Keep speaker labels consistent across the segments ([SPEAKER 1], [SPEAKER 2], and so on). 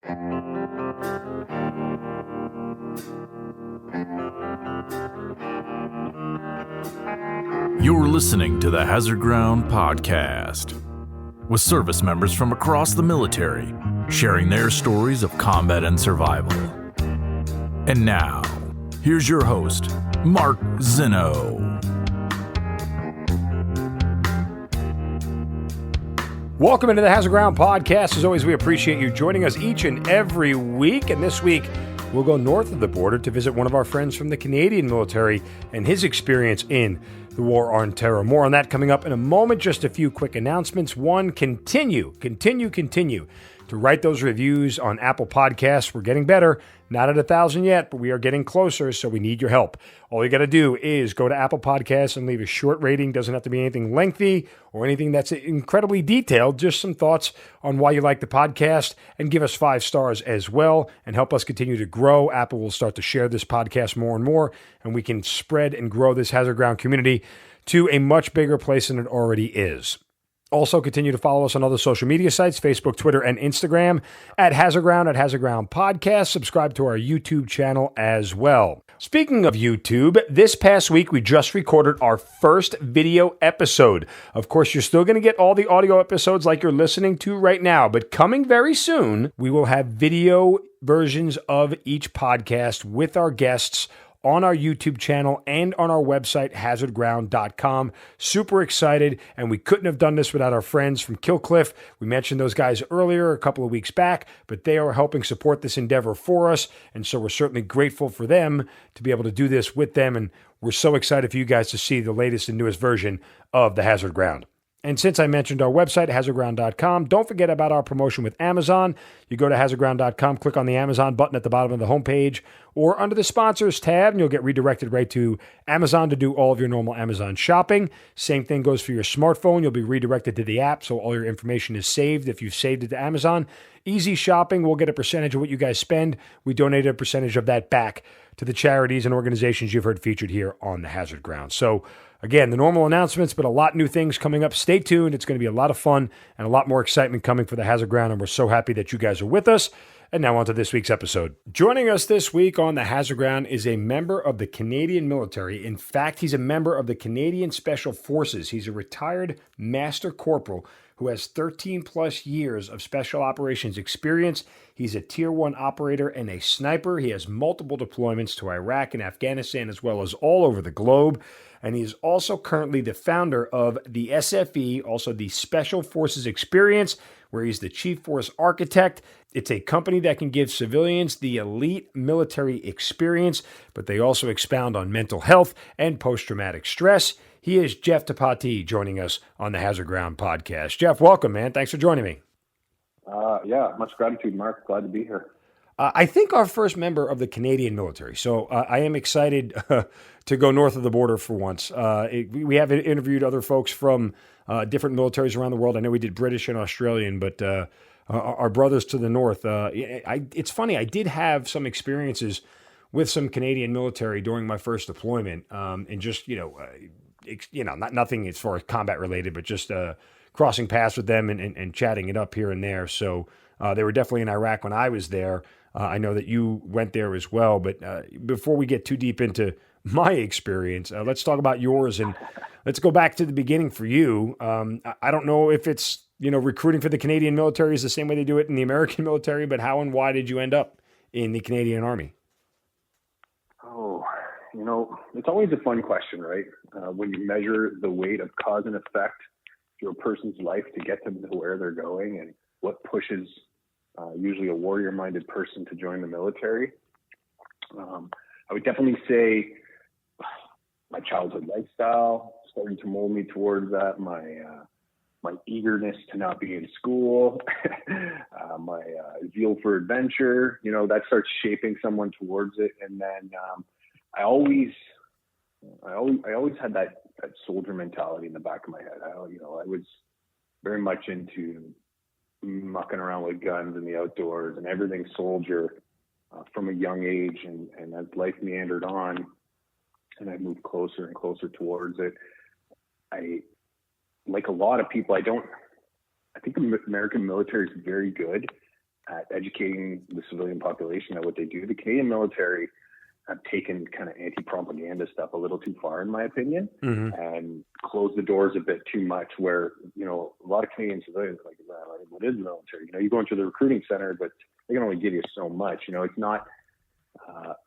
[SPEAKER 1] You're listening to the Hazard Ground Podcast, with service members from across the military sharing their stories of combat and survival. And now, here's your host, Mark Zinno.
[SPEAKER 2] Welcome into the Hazard Ground Podcast. As always, we appreciate you joining us each and every week. And this week, we'll go north of the border to visit one of our friends from the Canadian military and his experience in the war on terror. More on that coming up in a moment. Just a few quick announcements. One, continue to write those reviews on Apple Podcasts. We're getting better. Not at 1,000 yet, but we are getting closer, so we need your help. All you got to do is go to Apple Podcasts and leave a short rating. Doesn't have to be anything lengthy or anything that's incredibly detailed. Just some thoughts on why you like the podcast, and give us 5 stars as well and help us continue to grow. Apple will start to share this podcast more and more, and we can spread and grow this Hazard Ground community to a much bigger place than it already is. Also, continue to follow us on other social media sites, Facebook, Twitter, and Instagram at Hazard Ground Podcast. Subscribe to our YouTube channel as well. Speaking of YouTube, this past week, we just recorded our first video episode. Of course, you're still going to get all the audio episodes like you're listening to right now, but coming very soon, we will have video versions of each podcast with our guests on our YouTube channel and on our website, hazardground.com. Super excited, and we couldn't have done this without our friends from Killcliff. We mentioned those guys earlier a couple of weeks back, but they are helping support this endeavor for us, and so we're certainly grateful for them to be able to do this with them, and we're so excited for you guys to see the latest and newest version of the Hazard Ground. And since I mentioned our website, hazardground.com, don't forget about our promotion with Amazon. You go to hazardground.com, click on the Amazon button at the bottom of the homepage, or under the sponsors tab, and you'll get redirected right to Amazon to do all of your normal Amazon shopping. Same thing goes for your smartphone. You'll be redirected to the app, so all your information is saved if you've saved it to Amazon. Easy shopping. We'll get a percentage of what you guys spend. We donate a percentage of that back to the charities and organizations you've heard featured here on the Hazard Ground. So, again, the normal announcements, but a lot of new things coming up. Stay tuned. It's going to be a lot of fun and a lot more excitement coming for the Hazard Ground, and we're so happy that you guys are with us. And now on to this week's episode. Joining us this week on the Hazard Ground is a member of the Canadian military. In fact, he's a member of the Canadian Special Forces. He's a retired Master Corporal who has 13 plus years of special operations experience. He's a Tier 1 operator and a sniper. He has multiple deployments to Iraq and Afghanistan, as well as all over the globe. And he is also currently the founder of the SFE, also the Special Forces Experience, where he's the Chief Force Architect. It's a company that can give civilians the elite military experience, but they also expound on mental health and post-traumatic stress. He is Jeff Depatie joining us on the Hazard Ground Podcast. Jeff, welcome, man. Thanks for joining me.
[SPEAKER 3] Yeah, much gratitude, Mark. Glad to be here.
[SPEAKER 2] I think our first member of the Canadian military. So I am excited to go north of the border for once. We have interviewed other folks from different militaries around the world. I know we did British and Australian, but our brothers to the north. It's funny, I did have some experiences with some Canadian military during my first deployment, and just, nothing as far as combat related, but just crossing paths with them and chatting it up here and there. So they were definitely in Iraq when I was there. I know that you went there as well, but before we get too deep into my experience, let's talk about yours, and let's go back to the beginning for you. I don't know if it's, recruiting for the Canadian military is the same way they do it in the American military, but how and why did you end up in the Canadian Army?
[SPEAKER 3] Oh, it's always a fun question, right? When you measure the weight of cause and effect to a person's life to get them to where they're going, and what pushes usually a warrior-minded person to join the military. I would definitely say my childhood lifestyle starting to mold me towards that. My eagerness to not be in school, my zeal for adventure, that starts shaping someone towards it. And then I always had that soldier mentality in the back of my head. I was very much into mucking around with guns in the outdoors and everything soldier from a young age. And as life meandered on and I moved closer and closer towards it, like a lot of people, I think the American military is very good at educating the civilian population at what they do. The Canadian military have taken kind of anti-propaganda stuff a little too far, in my opinion, and closed the doors a bit too much, where, you know, a lot of Canadian civilians are like, well, what is the military? You know, you go into the recruiting center, but they can only give you so much. You know, it's not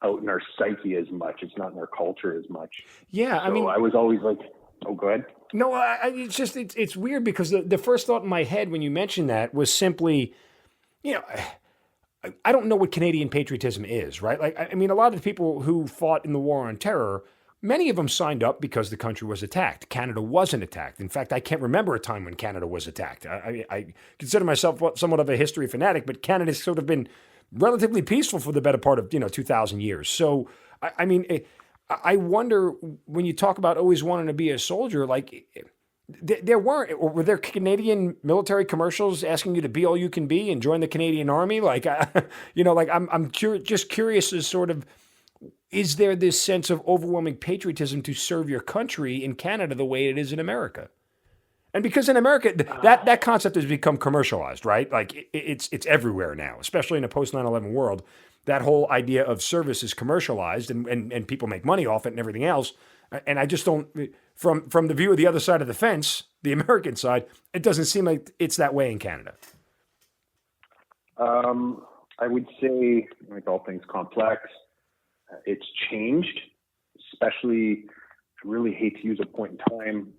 [SPEAKER 3] out in our psyche as much. It's not in our culture as much.
[SPEAKER 2] Yeah,
[SPEAKER 3] so
[SPEAKER 2] I mean,
[SPEAKER 3] I was always like, oh, go ahead.
[SPEAKER 2] No, it's just, it's weird because the first thought in my head when you mentioned that was simply, you know, I don't know what Canadian patriotism is, right? Like, I mean, a lot of the people who fought in the war on terror, many of them signed up because the country was attacked. Canada wasn't attacked. In fact, I can't remember a time when Canada was attacked. I consider myself somewhat of a history fanatic, but Canada's sort of been relatively peaceful for the better part of, 2,000 years. So, I mean, I wonder when you talk about always wanting to be a soldier, like, there were there Canadian military commercials asking you to be all you can be and join the Canadian Army? Like, I'm just curious as sort of, is there this sense of overwhelming patriotism to serve your country in Canada the way it is in America? And because in America, that concept has become commercialized, right? Like, it's everywhere now, especially in a post 9/11 world. That whole idea of service is commercialized and people make money off it and everything else. And I just don't, from the view of the other side of the fence, the American side, it doesn't seem like it's that way in Canada.
[SPEAKER 3] I would say, like all things complex, it's changed, especially, I really hate to use a point in time,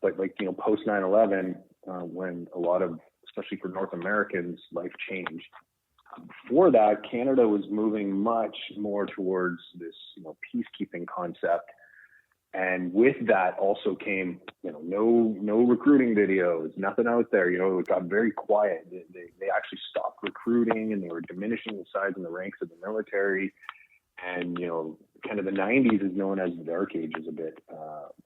[SPEAKER 3] but like, post 9/11, when a lot of, especially for North Americans, life changed. Before that, Canada was moving much more towards this, peacekeeping concept. And with that also came, no recruiting videos, nothing out there. It got very quiet. They actually stopped recruiting, and they were diminishing the size and the ranks of the military. And, kind of the 90s is known as the dark ages a bit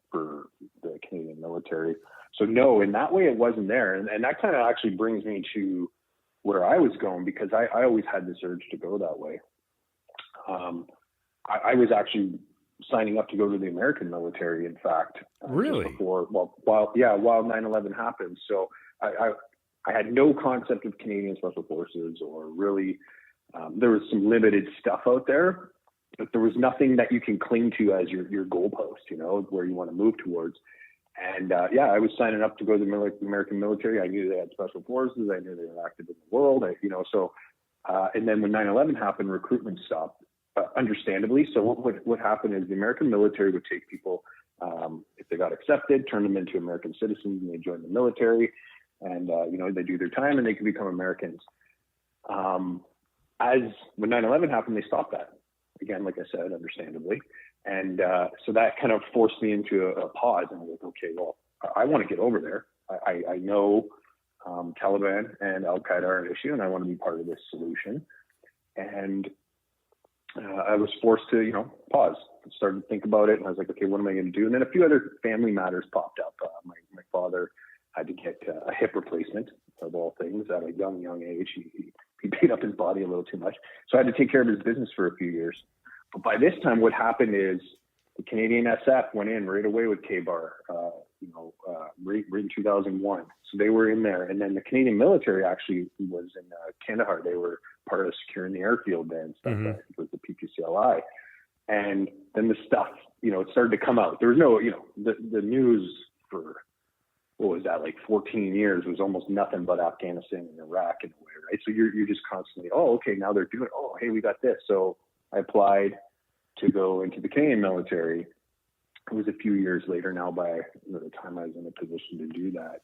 [SPEAKER 3] for the Canadian military. So no, in that way it wasn't there. And that kind of actually brings me to where I was going, because I always had this urge to go that way. I was actually signing up to go to the American military, in fact.
[SPEAKER 2] Really?
[SPEAKER 3] While 9/11 happened. So I had no concept of Canadian Special Forces, or really, there was some limited stuff out there, but there was nothing that you can cling to as your goalpost, where you want to move towards. And I was signing up to go to the American military. I knew they had special forces. I knew they were active in the world. And then when 9/11 happened, recruitment stopped, understandably. So what happened is the American military would take people, if they got accepted, turn them into American citizens, and they join the military. And, they do their time and they can become Americans. As when 9/11 happened, they stopped that. Again, like I said, understandably. And so that kind of forced me into a pause. And I was like, okay, well, I want to get over there. I know Taliban and Al-Qaeda are an issue, and I want to be part of this solution. And I was forced to, pause. I started to think about it, and I was like, okay, what am I going to do? And then a few other family matters popped up. My father had to get a hip replacement, of all things, at a young age. He beat up his body a little too much. So I had to take care of his business for a few years. But by this time, what happened is the Canadian SF went in right away with K-Bar, right in 2001. So they were in there. And then the Canadian military actually was in Kandahar. They were part of securing the airfield there and stuff. It was the PPCLI. And then the stuff, it started to come out. There was no, the news for, what was that, like 14 years was almost nothing but Afghanistan and Iraq in a way, right? So you're just constantly, oh, okay, now they're doing, oh, hey, we got this. So I applied to go into the Canadian military. It was a few years later now by the time I was in a position to do that.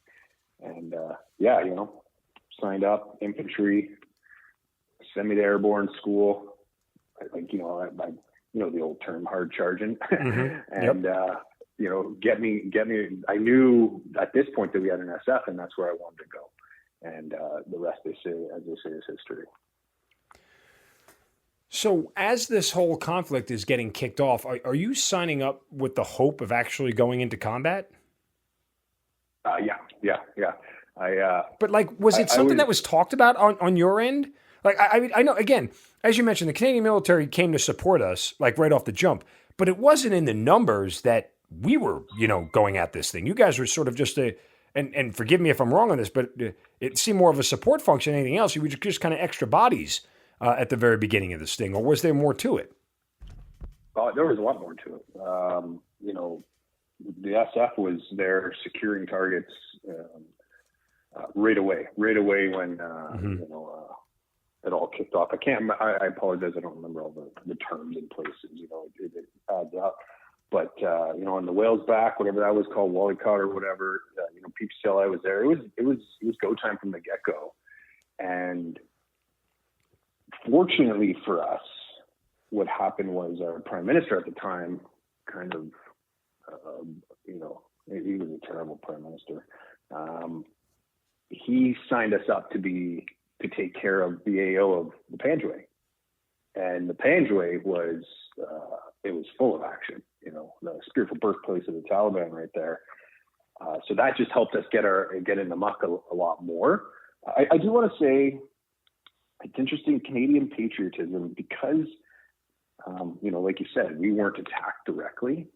[SPEAKER 3] And signed up, infantry, send me to airborne school. I the old term, hard charging. And, get me, I knew at this point that we had an SF, and that's where I wanted to go. And the rest, as they say, is history.
[SPEAKER 2] So as this whole conflict is getting kicked off, are you signing up with the hope of actually going into combat?
[SPEAKER 3] Yeah.
[SPEAKER 2] But was it something that was talked about on your end? Like, I know, again, as you mentioned, the Canadian military came to support us, like right off the jump, but it wasn't in the numbers that we were, going at this thing. You guys were sort of just and forgive me if I'm wrong on this, but it seemed more of a support function than anything else. You were just kind of extra bodies at the very beginning of this thing, or was there more to it?
[SPEAKER 3] There was a lot more to it. The SF was there securing targets right away when it all kicked off. I apologize, I don't remember all the terms and places. It adds up. But on the whales back, whatever that was called, Wally caught or whatever, PPCLI was there. It was go time from the get go, and fortunately for us, what happened was our prime minister at the time kind of, he was a terrible prime minister. He signed us up to take care of the AO of the Panjway, and the Panjway was it was full of action. The spiritual birthplace of the Taliban right there. So that just helped us get in the muck a lot more. I do want to say it's interesting, Canadian patriotism, because like you said, we weren't attacked directly.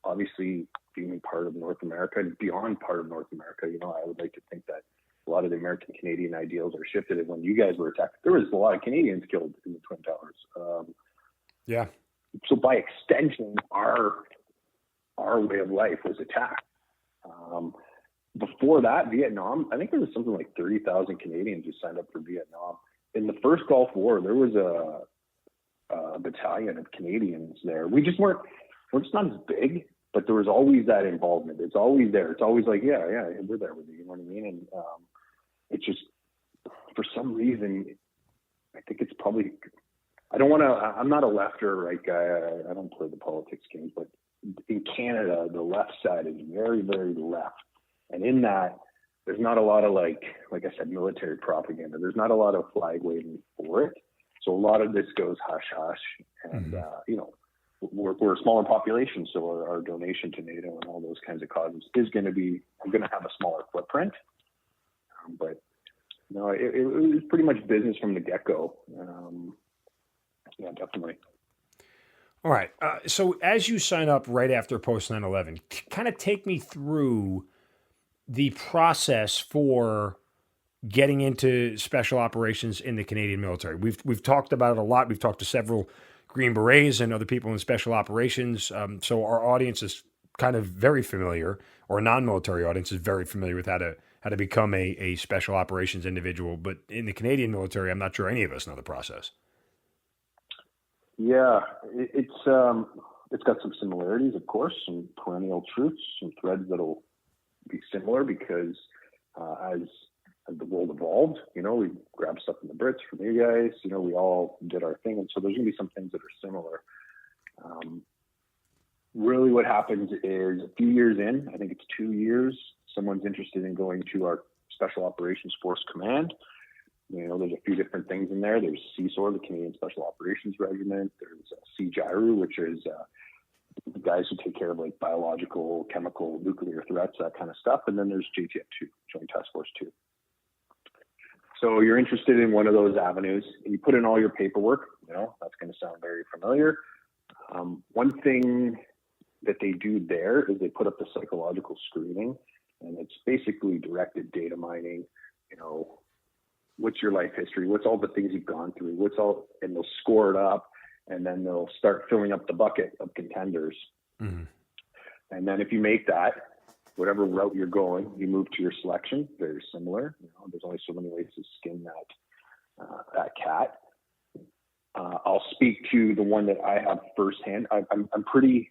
[SPEAKER 3] Obviously, being part of North America and beyond part of North America, I would like to think that a lot of the American Canadian ideals are shifted. And when you guys were attacked, there was a lot of Canadians killed in the Twin Towers.
[SPEAKER 2] Yeah.
[SPEAKER 3] So by extension, our way of life was attacked. Before that, Vietnam, I think there was something like 30,000 Canadians who signed up for Vietnam. In the first Gulf War, there was a battalion of Canadians there. We're just not as big, but there was always that involvement. It's always there. It's always like, yeah, we're there with you. You know what I mean? And it's just, for some reason, I think it's probably, I'm not a left or right guy. I don't play the politics games, but in Canada, the left side is very, very left. And in that, there's not a lot of, like I said, military propaganda. There's not a lot of flag waving for it. So a lot of this goes hush hush. And, we're a smaller population. So our donation to NATO and all those kinds of causes is going to have a smaller footprint. But no, it was pretty much business from the get-go. Yeah, definitely.
[SPEAKER 2] All right. So as you sign up right after post 9/11, kind of take me through the process for getting into special operations in the Canadian military. We've talked about it a lot. We've talked to several Green Berets and other people in special operations. So our audience is kind of very familiar, or a non-military audience is very familiar with how to become a special operations individual. But in the Canadian military, I'm not sure any of us know the process.
[SPEAKER 3] Yeah, it's got some similarities, of course, some perennial truths, some threads that'll be similar because as the world evolved, we grabbed stuff from the Brits, from you guys, we all did our thing. And so there's going to be some things that are similar. Really what happens is a few years in, I think it's 2 years, someone's interested in going to our Special Operations Force Command. There's a few different things in there. There's CSOR, the Canadian Special Operations Regiment. There's CGIRU, which is the guys who take care of like biological, chemical, nuclear threats, that kind of stuff. And then there's JTF2, Joint Task Force 2. So you're interested in one of those avenues, and you put in all your paperwork. That's going to sound very familiar. One thing that they do there is they put up the psychological screening, and it's basically directed data mining. What's your life history? What's all the things you've gone through? And they'll score it up, and then they'll start filling up the bucket of contenders. Mm-hmm. And then if you make that, whatever route you're going, you move to your selection. Very similar. There's only so many ways to skin that cat. I'll speak to the one that I have firsthand. I'm pretty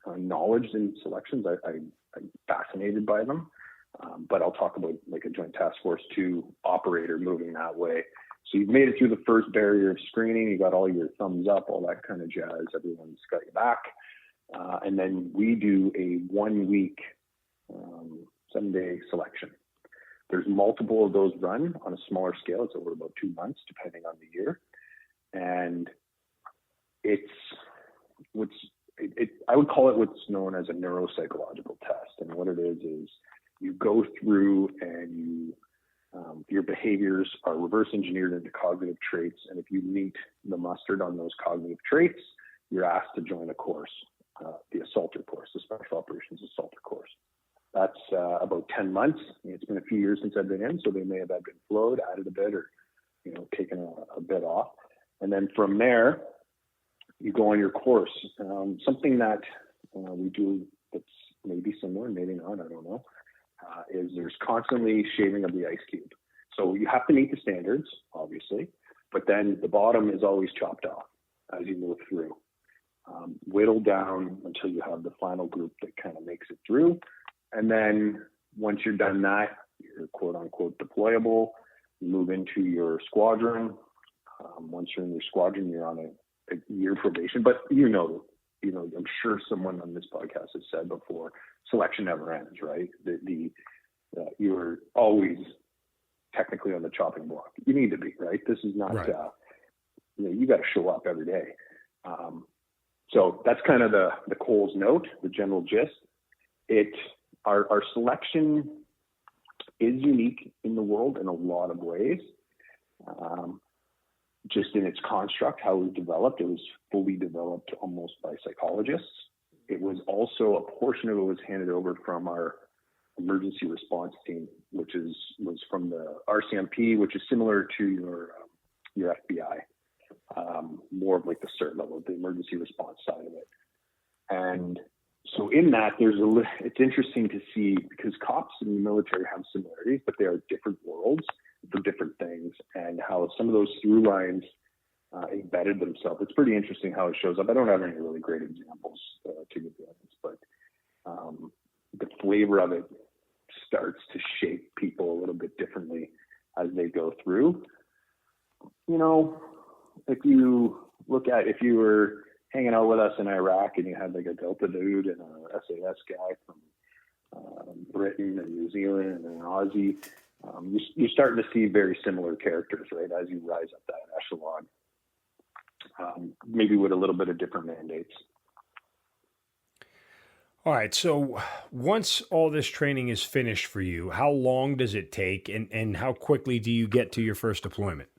[SPEAKER 3] knowledgeable in selections. I'm fascinated by them. But I'll talk about like a Joint Task Force 2 operator moving that way. So you've made it through the first barrier of screening. You got all your thumbs up, all that kind of jazz. Everyone's got your back. And then we do a 1 week, 7-day selection. There's multiple of those run on a smaller scale. It's over about 2 months, depending on the year. And I would call it what's known as a neuropsychological test. And what it is you go through and your behaviors are reverse engineered into cognitive traits. And if you meet the mustard on those cognitive traits, you're asked to join a course, the assaulter course, the Special Operations Assaulter course. That's about 10 months. It's been a few years since I've been in, so they may have been flowed, added a bit, or taken a bit off. And then from there, you go on your course. Something that we do that's maybe similar, maybe not, I don't know, is there's constantly shaving of the ice cube. So you have to meet the standards, obviously, but then the bottom is always chopped off as you move through. Whittle down until you have the final group that kind of makes it through. And then once you're done that, you're quote unquote deployable. You move into your squadron. Once you're in your squadron, you're on a year probation. But I'm sure someone on this podcast has said before, selection never ends, right? You're always technically on the chopping block. You need to be, right? This is not,
[SPEAKER 2] right.
[SPEAKER 3] You got to show up every day. So that's kind of the Coles note, the general gist. Our selection is unique in the world in a lot of ways. Just in its construct, how it was developed, it was fully developed almost by psychologists. It was also, a portion of it was handed over from our emergency response team, which was from the RCMP, which is similar to your FBI. More of like the CERT level, the emergency response side of it. And so in that, it's interesting to see, because cops and the military have similarities, but they are different worlds for different things, and how some of those through lines embedded themselves. It's pretty interesting how it shows up. I don't have any really great examples to give you, but the flavor of it starts to shape people a little bit differently as they go through. If you look at, if you were hanging out with us in Iraq and you had like a Delta dude and a SAS guy from Britain and New Zealand and an Aussie, you're starting to see very similar characters, right, as you rise up that echelon, maybe with a little bit of different mandates.
[SPEAKER 2] All right, so once all this training is finished for you, how long does it take, and how quickly do you get to your first deployment?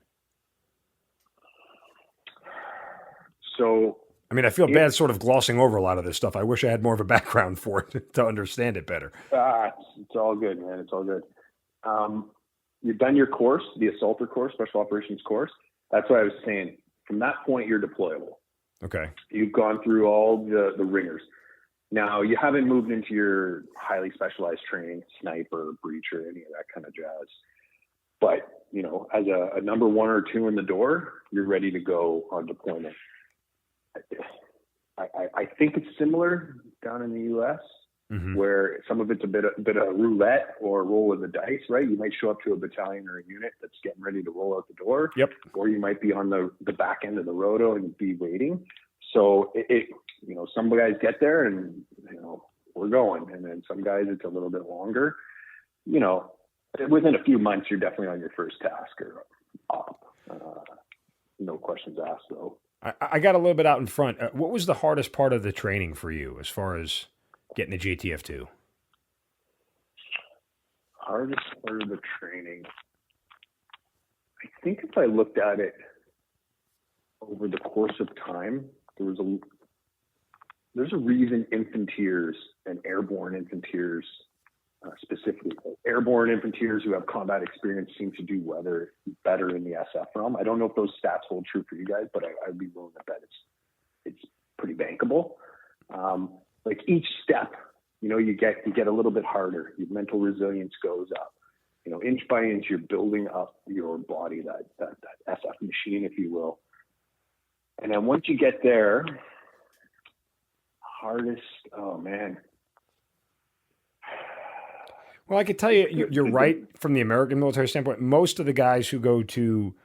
[SPEAKER 3] So,
[SPEAKER 2] I feel bad sort of glossing over a lot of this stuff. I wish I had more of a background for it to understand it better.
[SPEAKER 3] It's all good, man. It's all good. You've done your course, the assaulter course, special operations course. That's what I was saying. From that point, you're deployable.
[SPEAKER 2] Okay.
[SPEAKER 3] You've gone through all the ringers. Now, you haven't moved into your highly specialized training, sniper, breacher, any of that kind of jazz. But, as a number one or two in the door, you're ready to go on deployment. I think it's similar down in the U.S., mm-hmm. where some of it's a bit of roulette or roll of the dice, right? You might show up to a battalion or a unit that's getting ready to roll out the door.
[SPEAKER 2] Yep.
[SPEAKER 3] Or you might be on the back end of the roto and be waiting. So some guys get there and, we're going. And then some guys, it's a little bit longer. Within a few months, you're definitely on your first task or up. No questions asked, though.
[SPEAKER 2] I got a little bit out in front. What was the hardest part of the training for you as far as getting the JTF2?
[SPEAKER 3] Hardest part of the training. I think if I looked at it over the course of time, there's a reason infanteers and airborne infanteers, specifically airborne infanteers who have combat experience, seem to do better in the SF realm. I don't know if those stats hold true for you guys, but I'd be willing to bet it's pretty bankable. Like each step, you get a little bit harder. Your mental resilience goes up. Inch by inch, you're building up your body, that SF machine, if you will. And then once you get there, hardest, oh man.
[SPEAKER 2] Well, I could tell you, you're right from the American military standpoint. Most of the guys who go to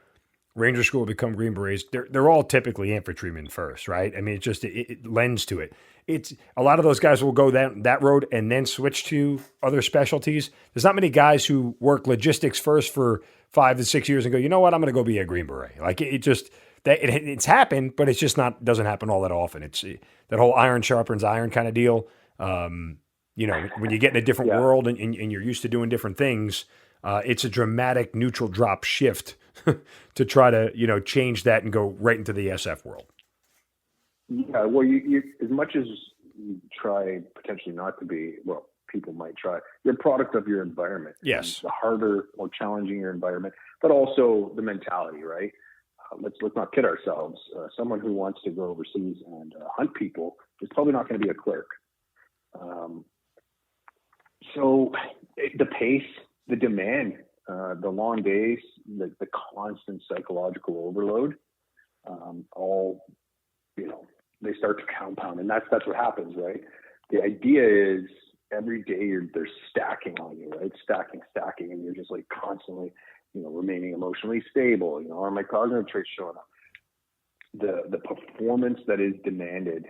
[SPEAKER 2] Ranger School to become Green Berets, they're all typically infantrymen first, right? It lends to it. It's a lot of those guys will go that road and then switch to other specialties. There's not many guys who work logistics first for 5 to 6 years and go, you know what, I'm going to go be a Green Beret. Like it's happened, but it's just doesn't happen all that often. It's that whole iron sharpens iron kind of deal. When you get in a different world and you're used to doing different things, it's a dramatic neutral drop shift to try to, change that and go right into the SF world. Yeah,
[SPEAKER 3] well, you as much as you try potentially not to be, people might try. You're a product of your environment.
[SPEAKER 2] Yes.
[SPEAKER 3] And the harder, more challenging your environment, but also the mentality, right? Let's not kid ourselves. Someone who wants to go overseas and hunt people is probably not going to be a clerk. So the pace, the demand, the long days, the constant psychological overload, all, they start to compound, and that's what happens, right? The idea is every day they're stacking on you, right? Stacking, and you're just like constantly, remaining emotionally stable. Are my cognitive traits showing up? The performance that is demanded,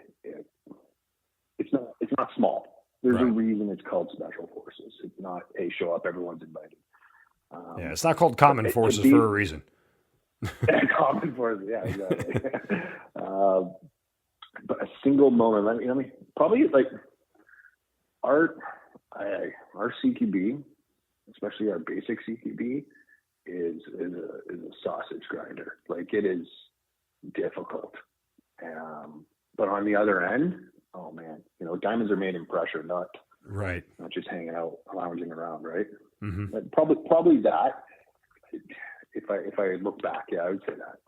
[SPEAKER 3] it's not small. There's a reason it's called special forces. It's not, hey, show up, everyone's invited.
[SPEAKER 2] It's not called common forces for a reason.
[SPEAKER 3] Common forces, yeah, exactly. But a single moment, let me probably like our CQB, especially our basic CQB, is a sausage grinder. Like, it is difficult. But on the other end, oh man, diamonds are made in pressure, not just hanging out, lounging around, right?
[SPEAKER 2] Mm-hmm.
[SPEAKER 3] But probably that. If I look back, yeah, I would say that.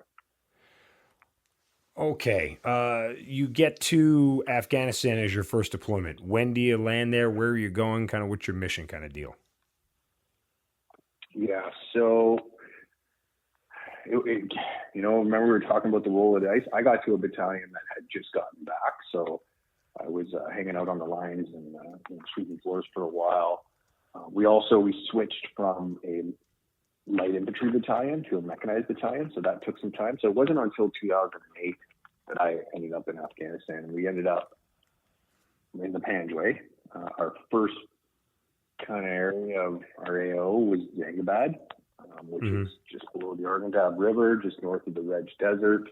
[SPEAKER 2] Okay. You get to Afghanistan as your first deployment. When do you land there? Where are you going? Kind of what's your mission kind of deal?
[SPEAKER 3] Yeah. So, remember we were talking about the roll of the dice? I got to a battalion that had just gotten back. So I was hanging out on the lines and sweeping floors for a while. We switched from a light infantry battalion to a mechanized battalion. So that took some time. So it wasn't until 2008 that I ended up in Afghanistan. And we ended up in the Panjwai. Our first kind of area of our AO was Zangabad, which is just below the Arghandab River, just north of the Reg Desert.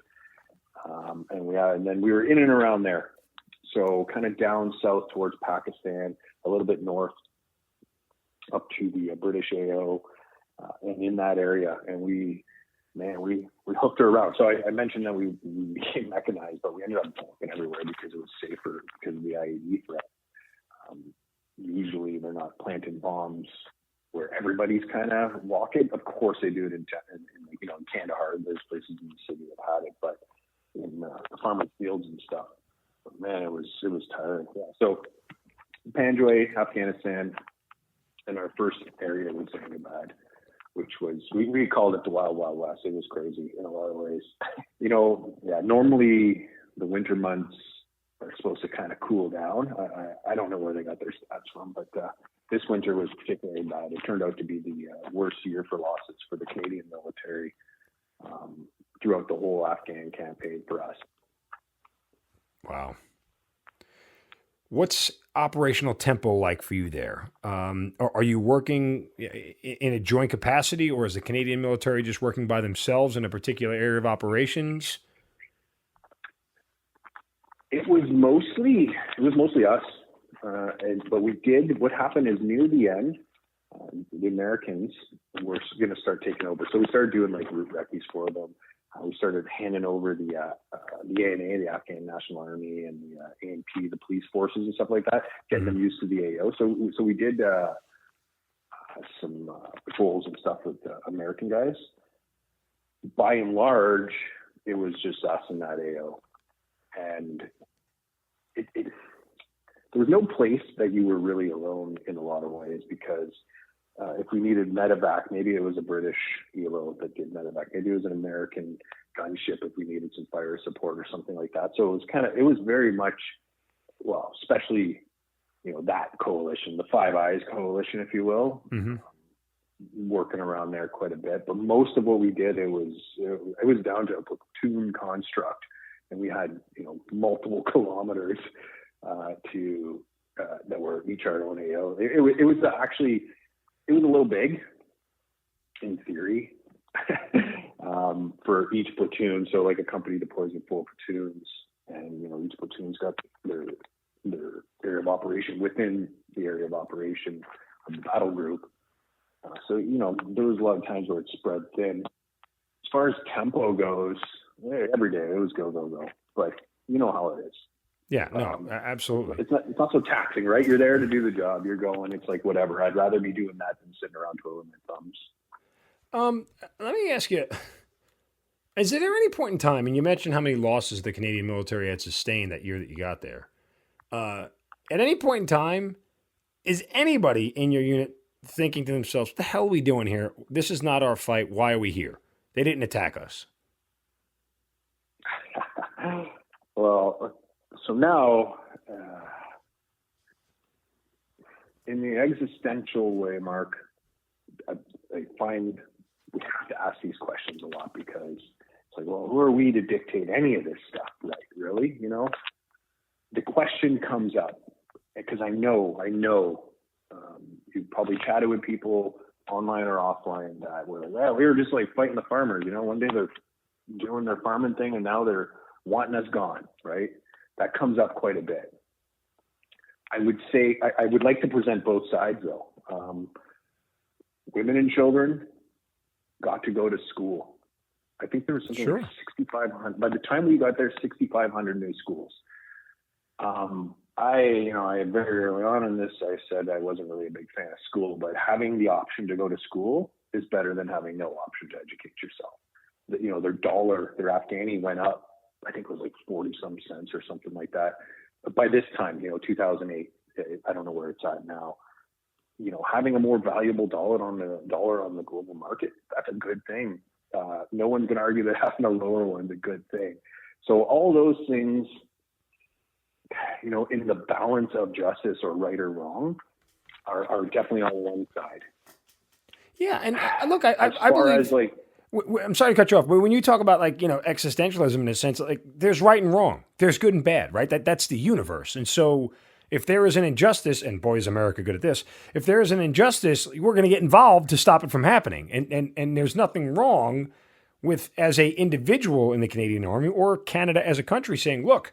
[SPEAKER 3] And then we were in and around there. So kind of down south towards Pakistan, a little bit north up to the British AO, and in that area. And we hooked her around. So I mentioned that we became mechanized, but we ended up walking everywhere because it was safer because of the IED threat. Usually they're not planting bombs where everybody's kind of walking. Of course they do it in Kandahar. There's places in the city that had it, but in the farmers' fields and stuff. But man, it was tiring. Yeah. So Panjwai, Afghanistan, and our first area was Zangabad, which was, we called it the Wild Wild West. It was crazy in a lot of ways. Normally the winter months are supposed to kind of cool down. I don't know where they got their stats from, but this winter was particularly bad. It turned out to be the worst year for losses for the Canadian military throughout the whole Afghan campaign for us.
[SPEAKER 2] Wow. What's operational tempo like for you there? Are you working in a joint capacity, or is the Canadian military just working by themselves in a particular area of operations?
[SPEAKER 3] It was mostly us. But what happened is near the end, the Americans were going to start taking over. So we started doing like route recce's for them. We started handing over the ANA, the Afghan National Army, and the ANP, the police forces and stuff like that, getting them used to the AO. So we did some patrols and stuff with American guys. By and large, it was just us and that AO. And there was no place that you were really alone in a lot of ways, because if we needed medevac, maybe it was a British ELO that did medevac. Maybe it was an American gunship if we needed some fire support or something like that. So it was very much, well, especially, that coalition, the Five Eyes coalition, if you will, working around there quite a bit. But most of what we did, it was down to a platoon construct, and we had, multiple kilometers that were each our own AO. It was a little big in theory for each platoon. So like a company deploys in 4 platoons, and each platoon's got their area of operation within the area of operation of the battle group. So there was a lot of times where it's spread thin. As far as tempo goes, every day it was go. But you know how it is.
[SPEAKER 2] Yeah, no, absolutely.
[SPEAKER 3] It's not so taxing, right? You're there to do the job. You're going. It's like whatever. I'd rather be doing that than sitting around twiddling my thumbs.
[SPEAKER 2] Let me ask you: is there any point in time, and you mentioned how many losses the Canadian military had sustained that year that you got there? At any point in time, is anybody in your unit thinking to themselves, "What the hell are we doing here? This is not our fight. Why are we here? They didn't attack us."
[SPEAKER 3] Well, so now, in the existential way, Mark, I find we have to ask these questions a lot because it's like, well, who are we to dictate any of this stuff, right? Really? The question comes up because I know, you've probably chatted with people online or offline that were like, well, we were just like fighting the farmers. One day they're doing their farming thing and now they're wanting us gone, right? That comes up quite a bit. I would say I would like to present both sides though. Women and children got to go to school. I think there was something like 6,500. By the time we got there, 6,500 new schools. I very early on in this, I said I wasn't really a big fan of school, but having the option to go to school is better than having no option to educate yourself. Their dollar, their Afghani went up, I think it was like 40 some cents or something like that. But by this time, 2008, I don't know where it's at now. Having a more valuable dollar on the global market, that's a good thing. No one's going to argue that having a lower one's a good thing. So all those things, in the balance of justice or right or wrong, are definitely on one side.
[SPEAKER 2] Yeah, and look, I believe. I'm sorry to cut you off, but when you talk about existentialism in a sense, there's right and wrong, there's good and bad, right? That's the universe, and so if there is an injustice, and boy is America good at this, if there is an injustice, we're going to get involved to stop it from happening, and there's nothing wrong with as a individual in the Canadian Army or Canada as a country saying, look,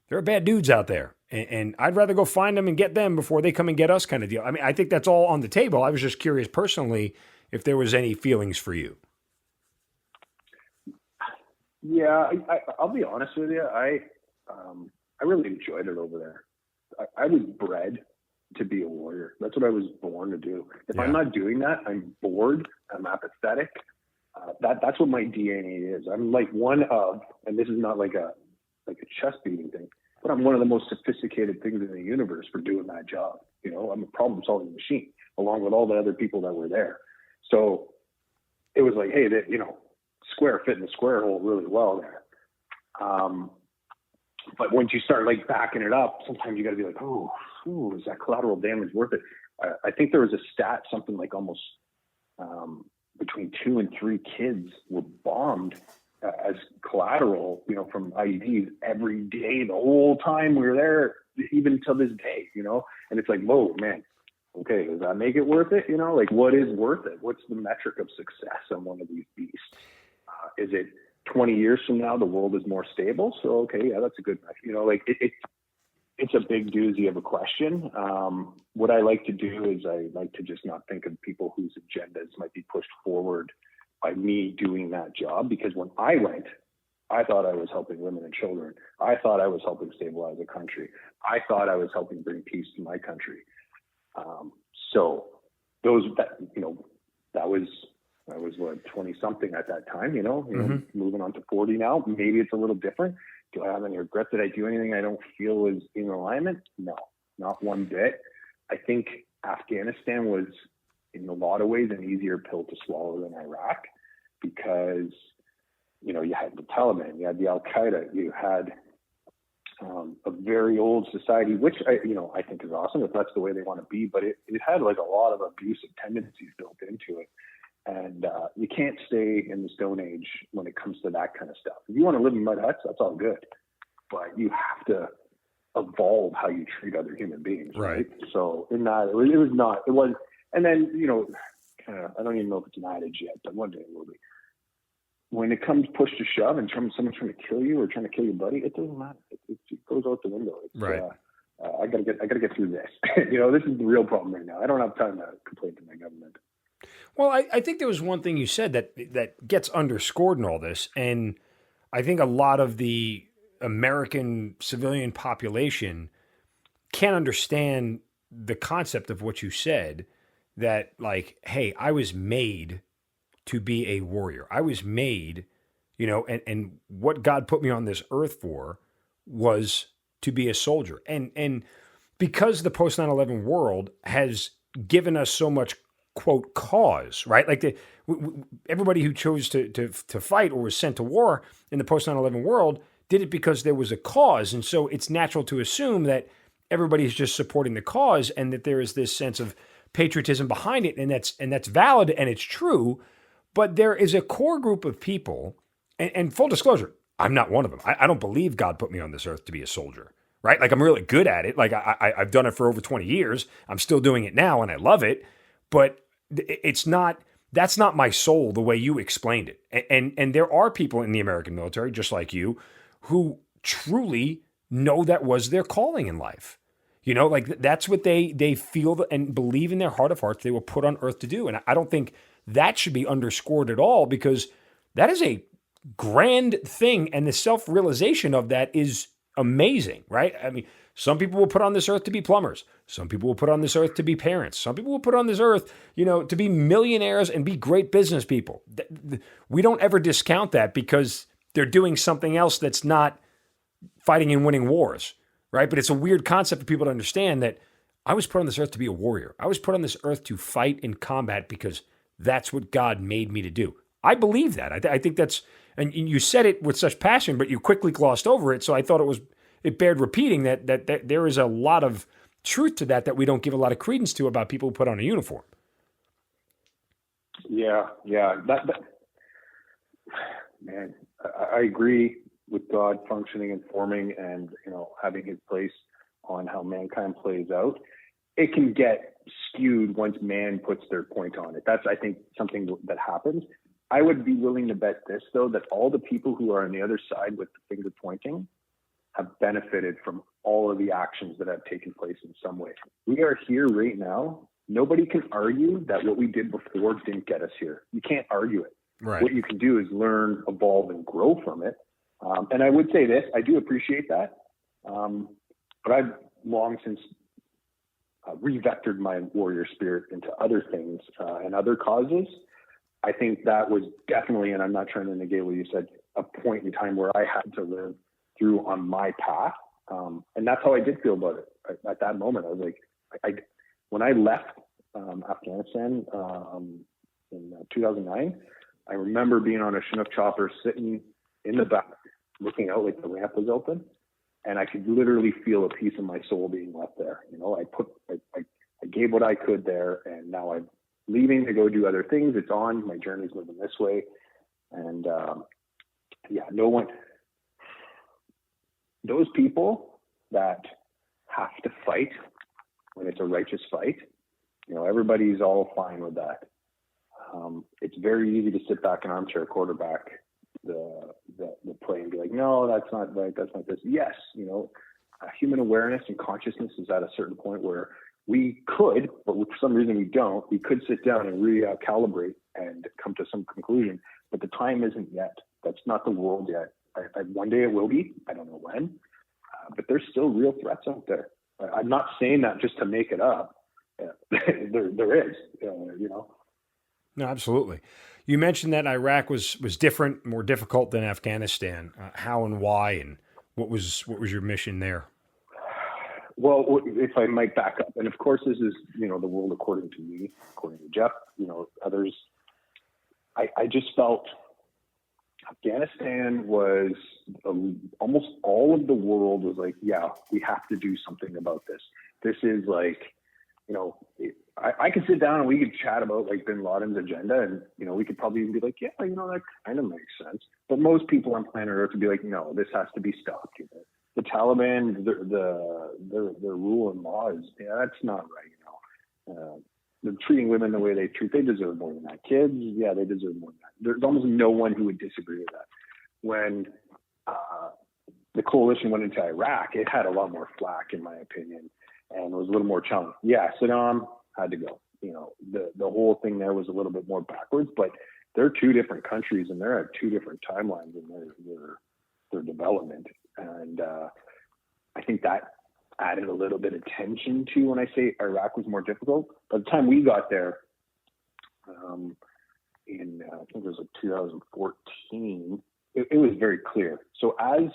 [SPEAKER 2] there are bad dudes out there, and I'd rather go find them and get them before they come and get us kind of deal. I mean, I think that's all on the table. I was just curious personally if there was any feelings for you.
[SPEAKER 3] Yeah, I'll be honest with you. I really enjoyed it over there. I was bred to be a warrior. That's what I was born to do. If I'm not doing that, I'm bored. I'm apathetic. That's what my DNA is. I'm like one of, and this is not like a chest beating thing, but I'm one of the most sophisticated things in the universe for doing that job. I'm a problem solving machine along with all the other people that were there. So it was like, hey, square fit in the square hole really well there. But once you start backing it up, sometimes you got to be like, is that collateral damage worth it? I think there was a stat, something like almost between 2 and 3 kids were bombed as collateral, from IEDs every day, the whole time we were there, even till this day, and it's like, whoa, man. Okay, does that make it worth it? What is worth it? What's the metric of success on one of these beasts? Is it 20 years from now, the world is more stable? So, okay, yeah, that's a good metric. It's a big doozy of a question. What I like to do is I like to just not think of people whose agendas might be pushed forward by me doing that job. Because when I went, I thought I was helping women and children. I thought I was helping stabilize a country. I thought I was helping bring peace to my country. I was what, 20 something at that time, moving on to 40 now. Maybe it's a little different. Do I have any regret? Did I do anything I don't feel is in alignment? No, not one bit. I think Afghanistan was in a lot of ways an easier pill to swallow than Iraq because, you had the Taliban, you had the Al-Qaeda, you had a very old society, which I think is awesome if that's the way they want to be, but it had a lot of abusive tendencies built into it. And you can't stay in the Stone Age when it comes to that kind of stuff. If you want to live in mud huts, that's all good. But you have to evolve how you treat other human beings, right? So in that, it was, and then, I don't even know if it's an adage yet, but one day it will be. When it comes push to shove and someone's trying to kill you or trying to kill your buddy, it doesn't matter. It goes out the window. Right. I gotta get through this. This is the real problem right now. I don't have time to complain to my government.
[SPEAKER 2] Well, I think there was one thing you said that gets underscored in all this, and I think a lot of the American civilian population can't understand the concept of what you said, that like, hey, I was made to be a warrior. I was made, and what God put me on this earth for was to be a soldier. And because the post 9/11 world has given us so much, quote, cause, right? Like everybody who chose to fight or was sent to war in the post 9/11 world did it because there was a cause. And so it's natural to assume that everybody's just supporting the cause and that there is this sense of patriotism behind it. And that's valid and it's true. But there is a core group of people, and full disclosure, I'm not one of them. I don't believe God put me on this earth to be a soldier, right? Like I'm really good at it. Like I've done it for over 20 years. I'm still doing it now and I love it. But that's not my soul the way you explained it. And there are people in the American military, just like you, who truly know that was their calling in life. Like that's what they feel and believe in their heart of hearts they were put on earth to do. And I don't think that should be underscored at all, because that is a grand thing. And the self-realization of that is amazing, right? I mean, some people were put on this earth to be plumbers. Some people were put on this earth to be parents. Some people were put on this earth, to be millionaires and be great business people. We don't ever discount that because they're doing something else that's not fighting and winning wars, right? But it's a weird concept for people to understand that I was put on this earth to be a warrior. I was put on this earth to fight in combat because that's what God made me to do. I believe that. I think that's, and you said it with such passion, but you quickly glossed over it. So I thought it bared repeating that there is a lot of truth to that we don't give a lot of credence to about people who put on a uniform.
[SPEAKER 3] Yeah. That man, I agree with God functioning and forming and, having his place on how mankind plays out. It can get skewed once man puts their point on it. That's, I think, something that happens. I would be willing to bet this, though, that all the people who are on the other side with the finger pointing have benefited from all of the actions that have taken place in some way. We are here right now. Nobody can argue that what we did before didn't get us here. You can't argue it.
[SPEAKER 2] Right.
[SPEAKER 3] What you can do is learn, evolve, and grow from it. And I would say this, I do appreciate that. But I've long since revectored my warrior spirit into other things and other causes. I think that was definitely, and I'm not trying to negate what you said, a point in time where I had to live through on my path. And that's how I did feel about it. At that moment, I was like, when I left Afghanistan in 2009, I remember being on a Chinook chopper, sitting in the back, looking out like the ramp was open, and I could literally feel a piece of my soul being left there. I gave what I could there, and now I'm leaving to go do other things. It's on. My journey's moving this way, and no one. Those people that have to fight when it's a righteous fight, everybody's all fine with that. It's very easy to sit back and armchair quarterback the play and be like, no, that's not right. That's not this. Yes. Human awareness and consciousness is at a certain point where we could, but for some reason we could sit down and recalibrate and come to some conclusion, but the time isn't yet. That's not the world yet. One day it will be. I don't know when, but there's still real threats out there. I'm not saying that just to make it up. There is,
[SPEAKER 2] No, absolutely. You mentioned that Iraq was different, more difficult than Afghanistan. How and why, and what was your mission there?
[SPEAKER 3] Well, if I might back up, and of course this is, the world according to me, according to Jeff, others. I just felt Afghanistan was almost all of the world was like, yeah, we have to do something about this. This is like, I could sit down and we could chat about like bin Laden's agenda, and we could probably even be like, yeah, that kind of makes sense. But most people on planet Earth would be like, no, this has to be stopped. The Taliban, their rule and laws, that's not right. They're treating women the way they deserve more than that. Kids, yeah, they deserve more than that. There's almost no one who would disagree with that. When the coalition went into Iraq, it had a lot more flack, in my opinion, and was a little more challenging. Yeah, Saddam had to go. The whole thing there was a little bit more backwards, but they're two different countries and they're at two different timelines in their development. And I think that added a little bit of tension to when I say Iraq was more difficult. By the time we got there, in I think it was like 2014, it was very clear. So a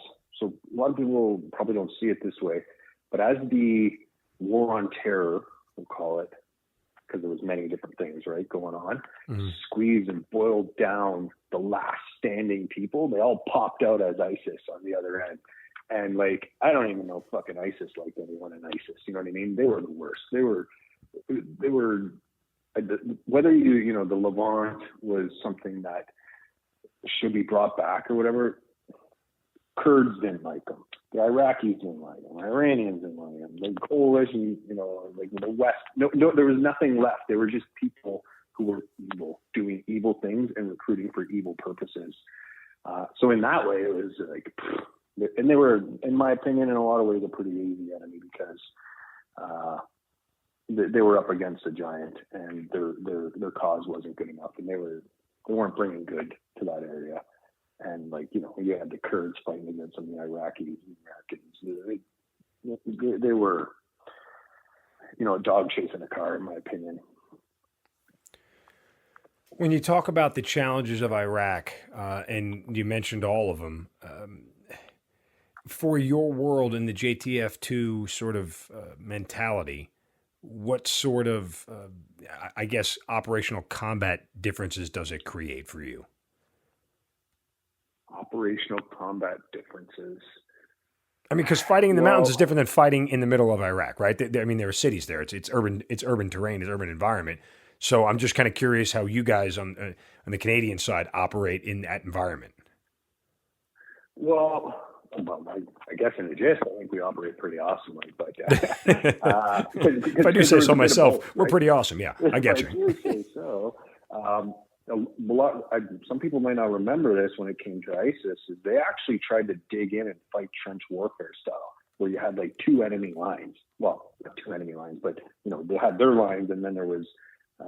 [SPEAKER 3] lot of people probably don't see it this way, but as the war on terror, we'll call it, because there was many different things, right, going on, squeezed and boiled down the last standing people, they all popped out as ISIS on the other end. And like, I don't even know fucking ISIS liked anyone in ISIS. You know what I mean? They were the worst. They were, whether the Levant was something that should be brought back or whatever, Kurds didn't like them. The Iraqis didn't like them. Iranians didn't like them. The coalition, like the West, no, there was nothing left. They were just people who were evil, doing evil things and recruiting for evil purposes. So in that way, it was like, and they were, in my opinion, in a lot of ways, a pretty easy enemy because they were up against a giant, and their cause wasn't good enough, and they weren't bringing good to that area. And like, you had the Kurds fighting against some of the Iraqis and Americans. They were, a dog chasing a car, in my opinion.
[SPEAKER 2] When you talk about the challenges of Iraq, and you mentioned all of them, for your world in the JTF2 sort of mentality, what sort of, I guess, operational combat differences does it create for you? Operational combat differences. I mean, because fighting in the mountains is different than fighting in the middle of Iraq, right? I mean, there are cities there. It's urban terrain, it's urban environment. So I'm just kind of curious how you guys on the Canadian side operate in that environment. Well, I guess in the gist, I think we operate pretty awesomely. But if I do say so myself, both, we're pretty awesome. Yeah, I get you. I do say so. Some people might not remember this when it came to ISIS, is they actually tried to dig in and fight trench warfare style, where you had like two enemy lines. Well, not two enemy lines, but they had their lines, and then there was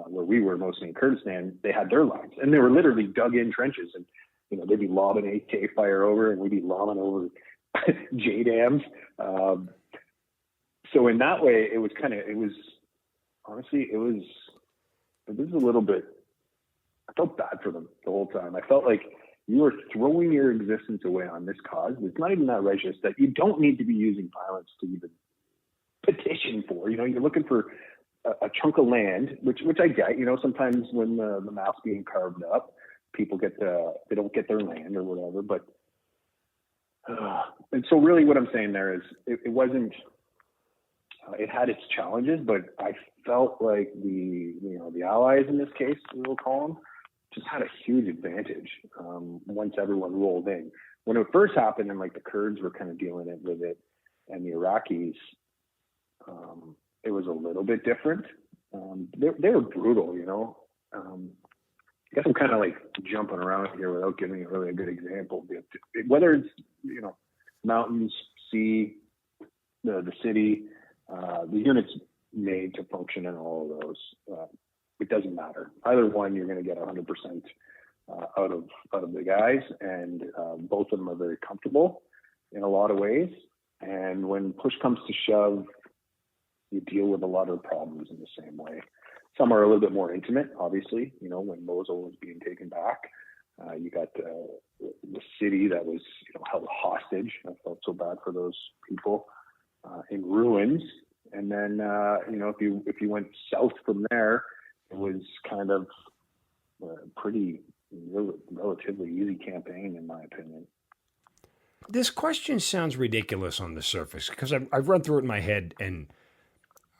[SPEAKER 2] where we were mostly in Kurdistan, they had their lines, and they were literally dug in trenches, and they'd be lobbing AK fire over, and we'd be lobbing over JDAMs. So in that way, it was a little bit. I felt bad for them the whole time. I felt like you are throwing your existence away on this cause. It's not even that righteous, that you don't need to be using violence to even petition for. You're looking for a chunk of land, which I get. Sometimes when the map's being carved up, people they don't get their land or whatever. But and so really, what I'm saying there is, it wasn't. It had its challenges, but I felt like the allies in this case, we'll call them, just had a huge advantage once everyone rolled in. When it first happened, and like the Kurds were kind of dealing with it, and the Iraqis, it was a little bit different. They were brutal, I guess I'm kind of like jumping around here without giving really a good example. Whether it's mountains, sea, the city, the unit's made to function in all of those. It doesn't matter. Either one, you're going to get 100% out of the guys, and both of them are very comfortable in a lot of ways. And when push comes to shove, you deal with a lot of problems in the same way. Some are a little bit more intimate, obviously. When Mosul was being taken back, you got the city that was held hostage. I felt so bad for those people in ruins. And then if you went south from there, it was kind of pretty relatively easy campaign, in my opinion. This question sounds ridiculous on the surface because I've run through it in my head, and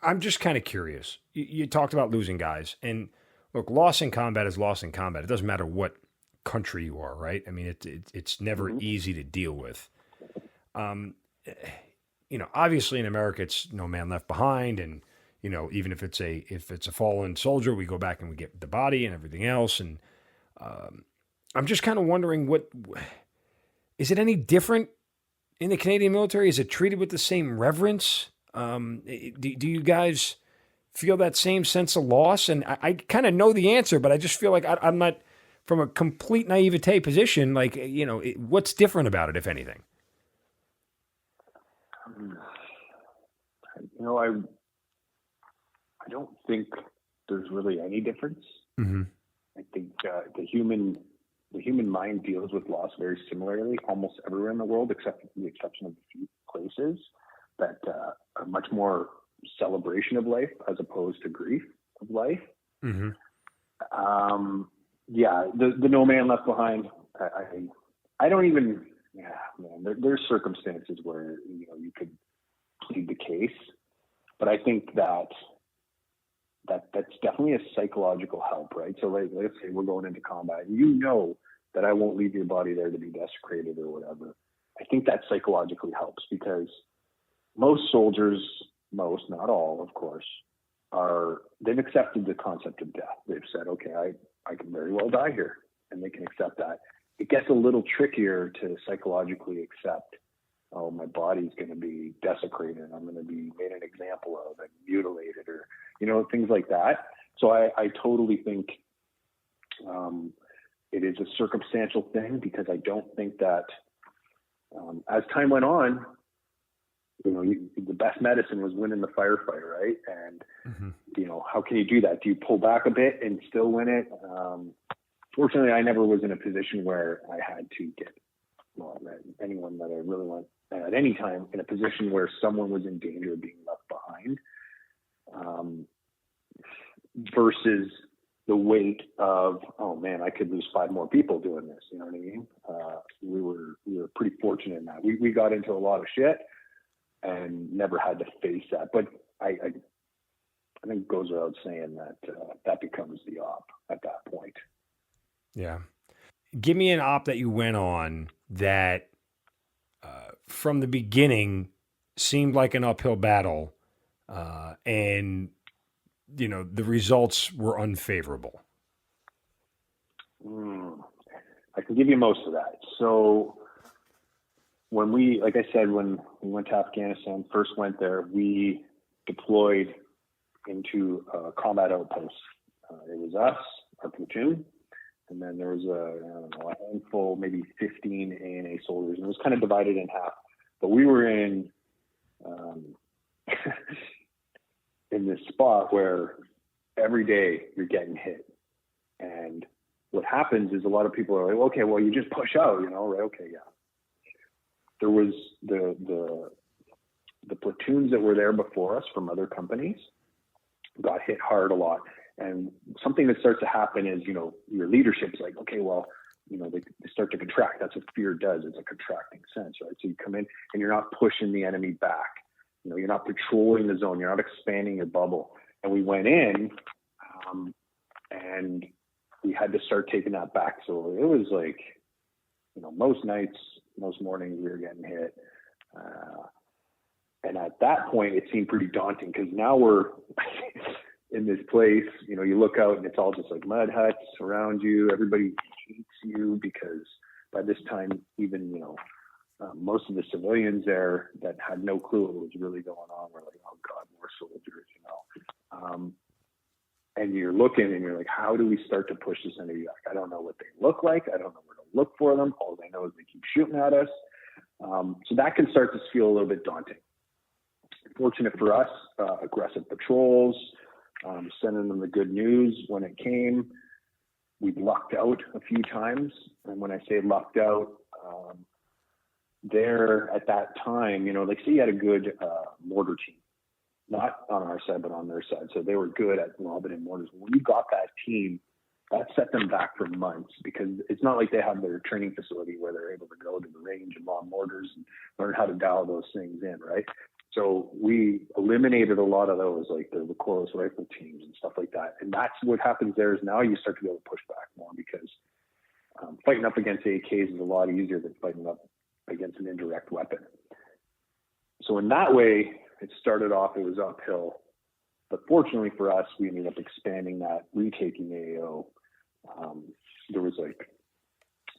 [SPEAKER 2] I'm just kind of curious. You talked about losing guys, and look, loss in combat is loss in combat. It doesn't matter what country you are, right? I mean, it's never easy to deal with. Obviously in America, it's no man left behind, and even if it's a fallen soldier, we go back and we get the body and everything else. And I'm just kind of wondering, what is it any different in the Canadian military? Is it treated with the same reverence? Do you guys feel that same sense of loss? And I kind of know the answer, but I just feel like I'm not, from a complete naivete position, like, what's different about it, if anything?
[SPEAKER 3] I don't think there's really any difference.
[SPEAKER 2] Mm-hmm.
[SPEAKER 3] I think the human mind deals with loss very similarly almost everywhere in the world, except for the exception of a few places that are much more celebration of life as opposed to grief of life.
[SPEAKER 2] Mm-hmm.
[SPEAKER 3] The no man left behind. I don't even. Yeah, man. There's circumstances where you could plead the case, but I think that's definitely a psychological help, right? So let's say we're going into combat, and that I won't leave your body there to be desecrated or whatever. I think that psychologically helps because most soldiers, not all, of course, they've accepted the concept of death. They've said, okay, I can very well die here, and they can accept that. It gets a little trickier to psychologically accept, oh, my body's going to be desecrated. I'm going to be made an example of and mutilated or, things like that. So I totally think it is a circumstantial thing because I don't think that as time went on, the best medicine was winning the firefight, right? And, how can you do that? Do you pull back a bit and still win it? Fortunately, I never was in a position where I had to get anyone that I really went at any time in a position where someone was in danger of being left behind, versus the weight of, oh man, I could lose 5 more people doing this. You know what I mean? We were pretty fortunate in that we got into a lot of shit and never had to face that. But I think it goes without saying that becomes the op at that point.
[SPEAKER 2] Yeah. Give me an op that you went on that from the beginning seemed like an uphill battle, and the results were unfavorable.
[SPEAKER 3] I can give you most of that. So when we went to Afghanistan, first went there, we deployed into a combat outpost. It was us, our platoon, and then there was a handful, maybe 15 ANA soldiers, and it was kind of divided in half. But we were in in this spot where every day you're getting hit. And what happens is a lot of people are like, okay, well, you just push out, right? Okay, yeah. There was the platoons that were there before us from other companies got hit hard a lot. And something that starts to happen is, your leadership's like, okay, well, they start to contract. That's what fear does. It's a contracting sense, right? So you come in and you're not pushing the enemy back. You're not patrolling the zone. You're not expanding your bubble. And we went in, and we had to start taking that back. So it was like, most nights, most mornings we were getting hit. And at that point, it seemed pretty daunting because now we're in this place, you look out and it's all just like mud huts around you. Everybody hates you because by this time, even, most of the civilians there that had no clue what was really going on were like, oh God, more soldiers, and you're looking and you're like, how do we start to push this enemy back? I don't know what they look like. I don't know where to look for them. All I know is they keep shooting at us. So that can start to feel a little bit daunting. Fortunate for us, aggressive patrols, sending them the good news when it came. We lucked out a few times. And when I say lucked out, there at that time, say you had a good mortar team, not on our side, but on their side. So they were good at lobbing in mortars. When you got that team, that set them back for months because it's not like they have their training facility where they're able to go to the range and lob mortars and learn how to dial those things in, right? So we eliminated a lot of those, like the Corliss rifle teams and stuff like that. And that's what happens there is now you start to be able to push back more because fighting up against AKs is a lot easier than fighting up against an indirect weapon. So in that way, it started off, it was uphill. But fortunately for us, we ended up expanding that, retaking AO. There was like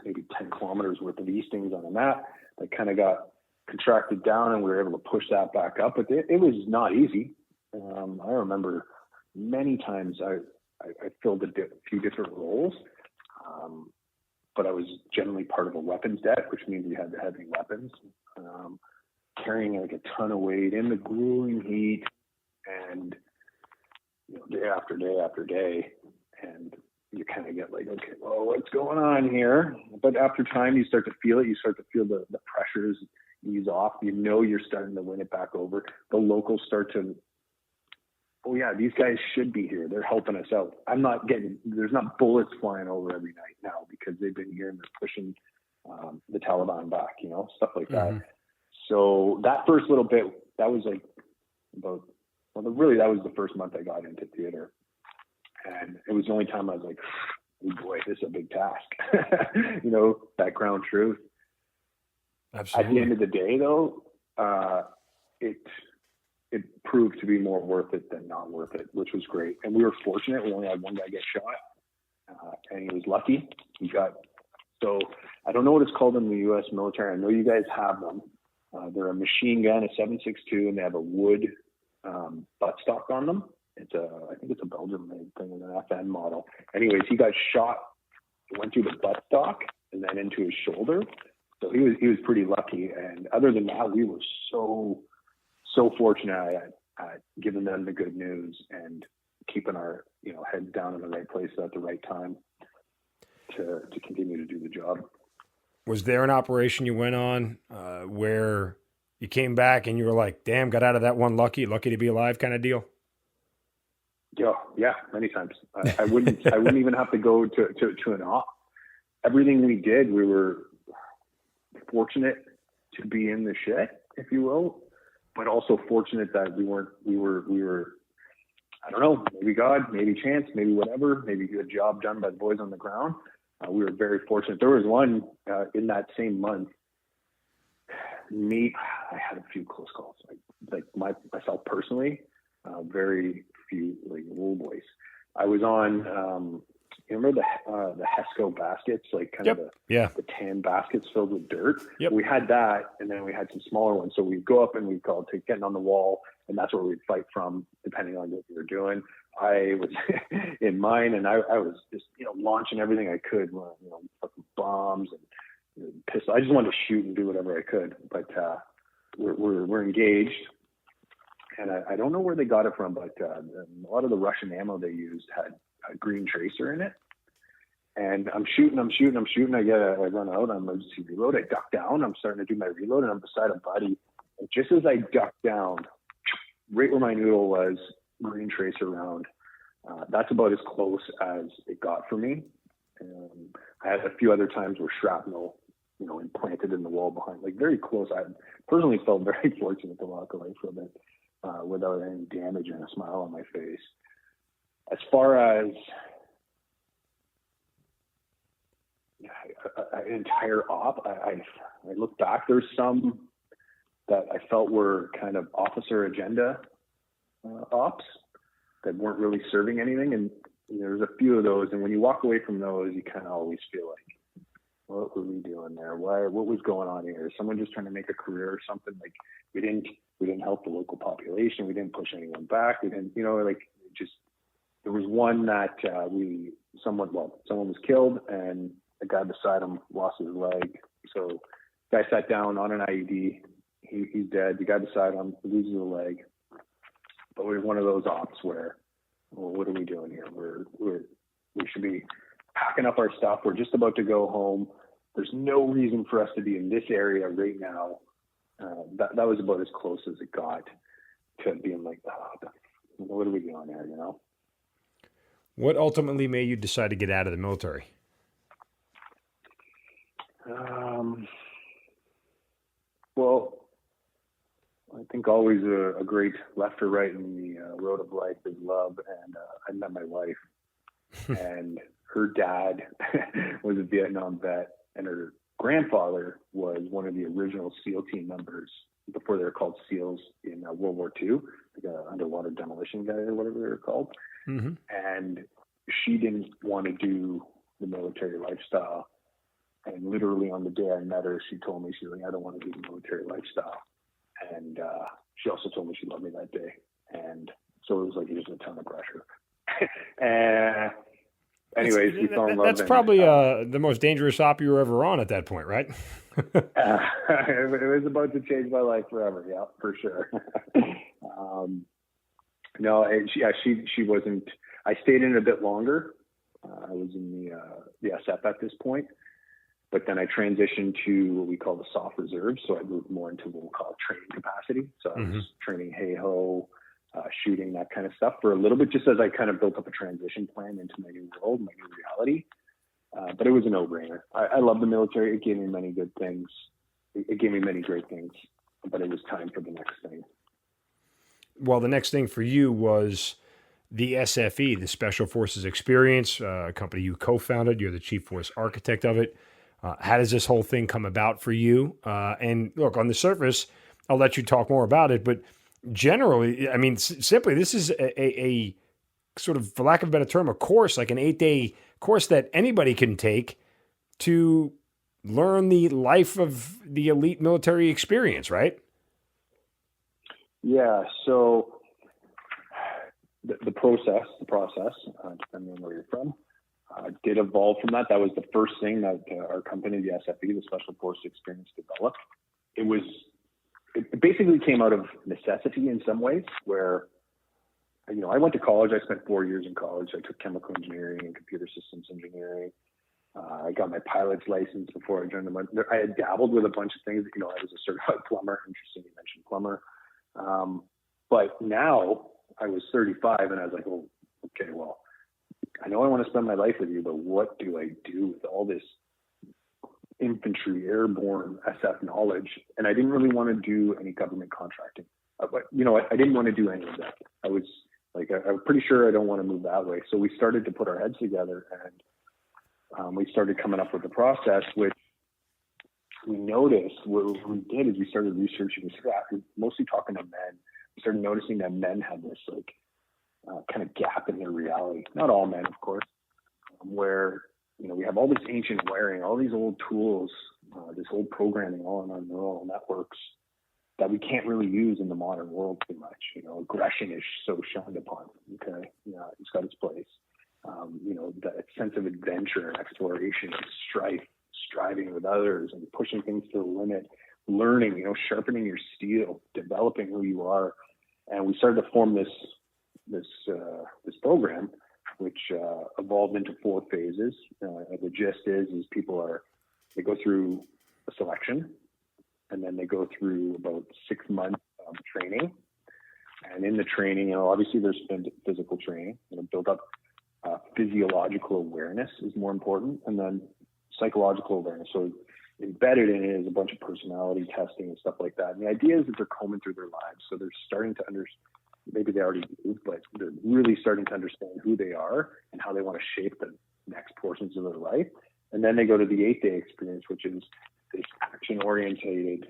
[SPEAKER 3] maybe 10 kilometers worth of Eastings on a map that kind of got contracted down and we were able to push that back up. But it was not easy. I remember many times I filled a few different roles. But I was generally part of a weapons deck, which means we had the heavy weapons. carrying like a ton of weight in the grueling heat, and day after day after day, and you kind of get like, okay, well, what's going on here? But after time, you start to feel it. You start to feel the pressures ease off. You're starting to win it back over. The locals start to, oh yeah, these guys should be here. They're helping us out. There's not bullets flying over every night now because they've been here and they're pushing the Taliban back, stuff like that. So that first little bit, that was like that was the first month I got into theater. And it was the only time I was like, oh boy, this is a big task. That ground truth.
[SPEAKER 2] Absolutely.
[SPEAKER 3] At the end of the day, though, it proved to be more worth it than not worth it, which was great. And we were fortunate. We only had one guy get shot, and he was lucky. So I don't know what it's called in the U.S. military. I know you guys have them. They're a machine gun, a 7.62, and they have a wood buttstock on them. I think it's a Belgian-made thing, an FN model. Anyways, he got shot. He went through the buttstock and then into his shoulder. So he was pretty lucky. And other than that, we were so fortunate at giving them the good news and keeping our heads down in the right place at the right time to continue to do the job.
[SPEAKER 2] Was there an operation you went on where you came back and you were like, damn, got out of that one lucky to be alive kind of deal?
[SPEAKER 3] Yeah, many times. I wouldn't even have to go to an op. Everything we did, we were fortunate to be in the shit, if you will, but also fortunate that we were, I don't know, maybe God, maybe chance, maybe whatever, maybe a job done by the boys on the ground. We were very fortunate. There was one in that same month. I had a few close calls, myself personally, very few, like, oh boys. I was on, you remember the Hesco baskets, like kind of the tan baskets filled with dirt?
[SPEAKER 2] Yep.
[SPEAKER 3] We had that, and then we had some smaller ones. So we'd go up and we'd call it getting on the wall, and that's where we'd fight from, depending on what we were doing. I was in mine, and I was just, launching everything I could, fucking bombs and pistols. I just wanted to shoot and do whatever I could. But we're engaged. And I don't know where they got it from, but a lot of the Russian ammo they used had a green tracer in it. And I'm shooting. I run out on emergency reload. I duck down. I'm starting to do my reload, and I'm beside a buddy. And just as I duck down, right where my noodle was, green tracer round. That's about as close as it got for me. I had a few other times where shrapnel, implanted in the wall behind, like very close. I personally felt very fortunate to walk away from it without any damage and a smile on my face. As far as an entire op, I look back, there's some that I felt were kind of officer agenda ops that weren't really serving anything. And there's a few of those. And when you walk away from those, you kind of always feel like, what were we doing there? What was going on here? Is someone just trying to make a career or something? Like we didn't help the local population. We didn't push anyone back. We didn't, there was one that someone was killed and the guy beside him lost his leg. So the guy sat down on an IED. He's dead. The guy beside him loses a leg. But we're one of those ops where, well, what are we doing here? We should be packing up our stuff. We're just about to go home. There's no reason for us to be in this area right now. That was about as close as it got to being like, what are we doing here,
[SPEAKER 2] What ultimately made you decide to get out of the military?
[SPEAKER 3] Well, I think always a great left or right in the road of life is love. And I met my wife, and her dad was a Vietnam vet, and her grandfather was one of the original SEAL team members before they were called SEALs in World War II, like an underwater demolition guy or whatever they were called. Mm-hmm. And she didn't want to do the military lifestyle. And literally on the day I met her, she told me, she's like, I don't want to do the military lifestyle. And she also told me she loved me that day. And so it was like, there's a ton of pressure. anyways, we fell in love.
[SPEAKER 2] That's probably the most dangerous op you were ever on at that point, right?
[SPEAKER 3] It was about to change my life forever. Yeah, for sure. No, and she wasn't. I stayed in a bit longer. I was in the SF at this point, but then I transitioned to what we call the SOF reserves. So I moved more into what we call training capacity. So I was training hey-ho, shooting, that kind of stuff for a little bit, just as I kind of built up a transition plan into my new world, my new reality. But it was a no-brainer. I love the military. It gave me many good things. It gave me many great things, but it was time for the next thing.
[SPEAKER 2] Well, the next thing for you was the SFE, the Special Forces Experience, a company you co-founded. You're the chief force architect of it. How does this whole thing come about for you? And look, on the surface, I'll let you talk more about it, but generally, I mean, simply, this is a sort of, for lack of a better term, a course, like an 8-day course that anybody can take to learn the life of the elite military experience, right?
[SPEAKER 3] Yeah. So the process, depending on where you're from, did evolve from that. That was the first thing that our company, the SFE, the Special Forces Experience, developed. It basically came out of necessity in some ways, where, I went to college. I spent 4 years in college. I took chemical engineering and computer systems engineering. I got my pilot's license before I joined the. I had dabbled with a bunch of things. I was a certified plumber. Interesting you mentioned plumber. But now I was 35 and I was like, oh, okay, well, I know I want to spend my life with you, but what do I do with all this infantry, airborne SF knowledge? And I didn't really want to do any government contracting. But, I didn't want to do any of that. I was like, I'm pretty sure I don't want to move that way. So we started to put our heads together, and we started coming up with a process, which we noticed what we did is we started researching, mostly talking to men. We started noticing that men had this kind of gap in their reality. Not all men, of course, where, we have all this ancient wiring, all these old tools, this old programming all in our neural networks that we can't really use in the modern world too much. Aggression is so shunned upon. Okay. Yeah, it's got its place. That sense of adventure and exploration and strife, striving with others and pushing things to the limit, learning, sharpening your steel, developing who you are. And we started to form this program, which evolved into 4 phases. The gist is they go through a selection, and then they go through about 6 months of training. And in the training, obviously there's physical training, build up physiological awareness is more important, and then psychological awareness. So embedded in it is a bunch of personality testing and stuff like that. And the idea is that they're combing through their lives. So they're starting to understand, maybe they already do, but they're really starting to understand who they are and how they want to shape the next portions of their life. And then they go to the 8-day experience, which is this action-orientated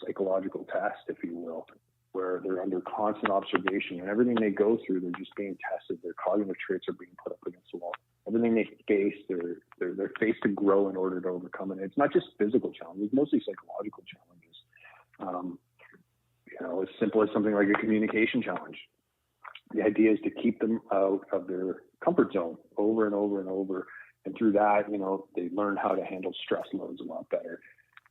[SPEAKER 3] psychological test, if you will, where they're under constant observation, and everything they go through, they're just being tested. Their cognitive traits are being put up against the wall. Everything they face, they're faced to grow in order to overcome it. And it's not just physical challenges, mostly psychological challenges. As simple as something like a communication challenge. The idea is to keep them out of their comfort zone over and over and over. And through that, they learn how to handle stress loads a lot better.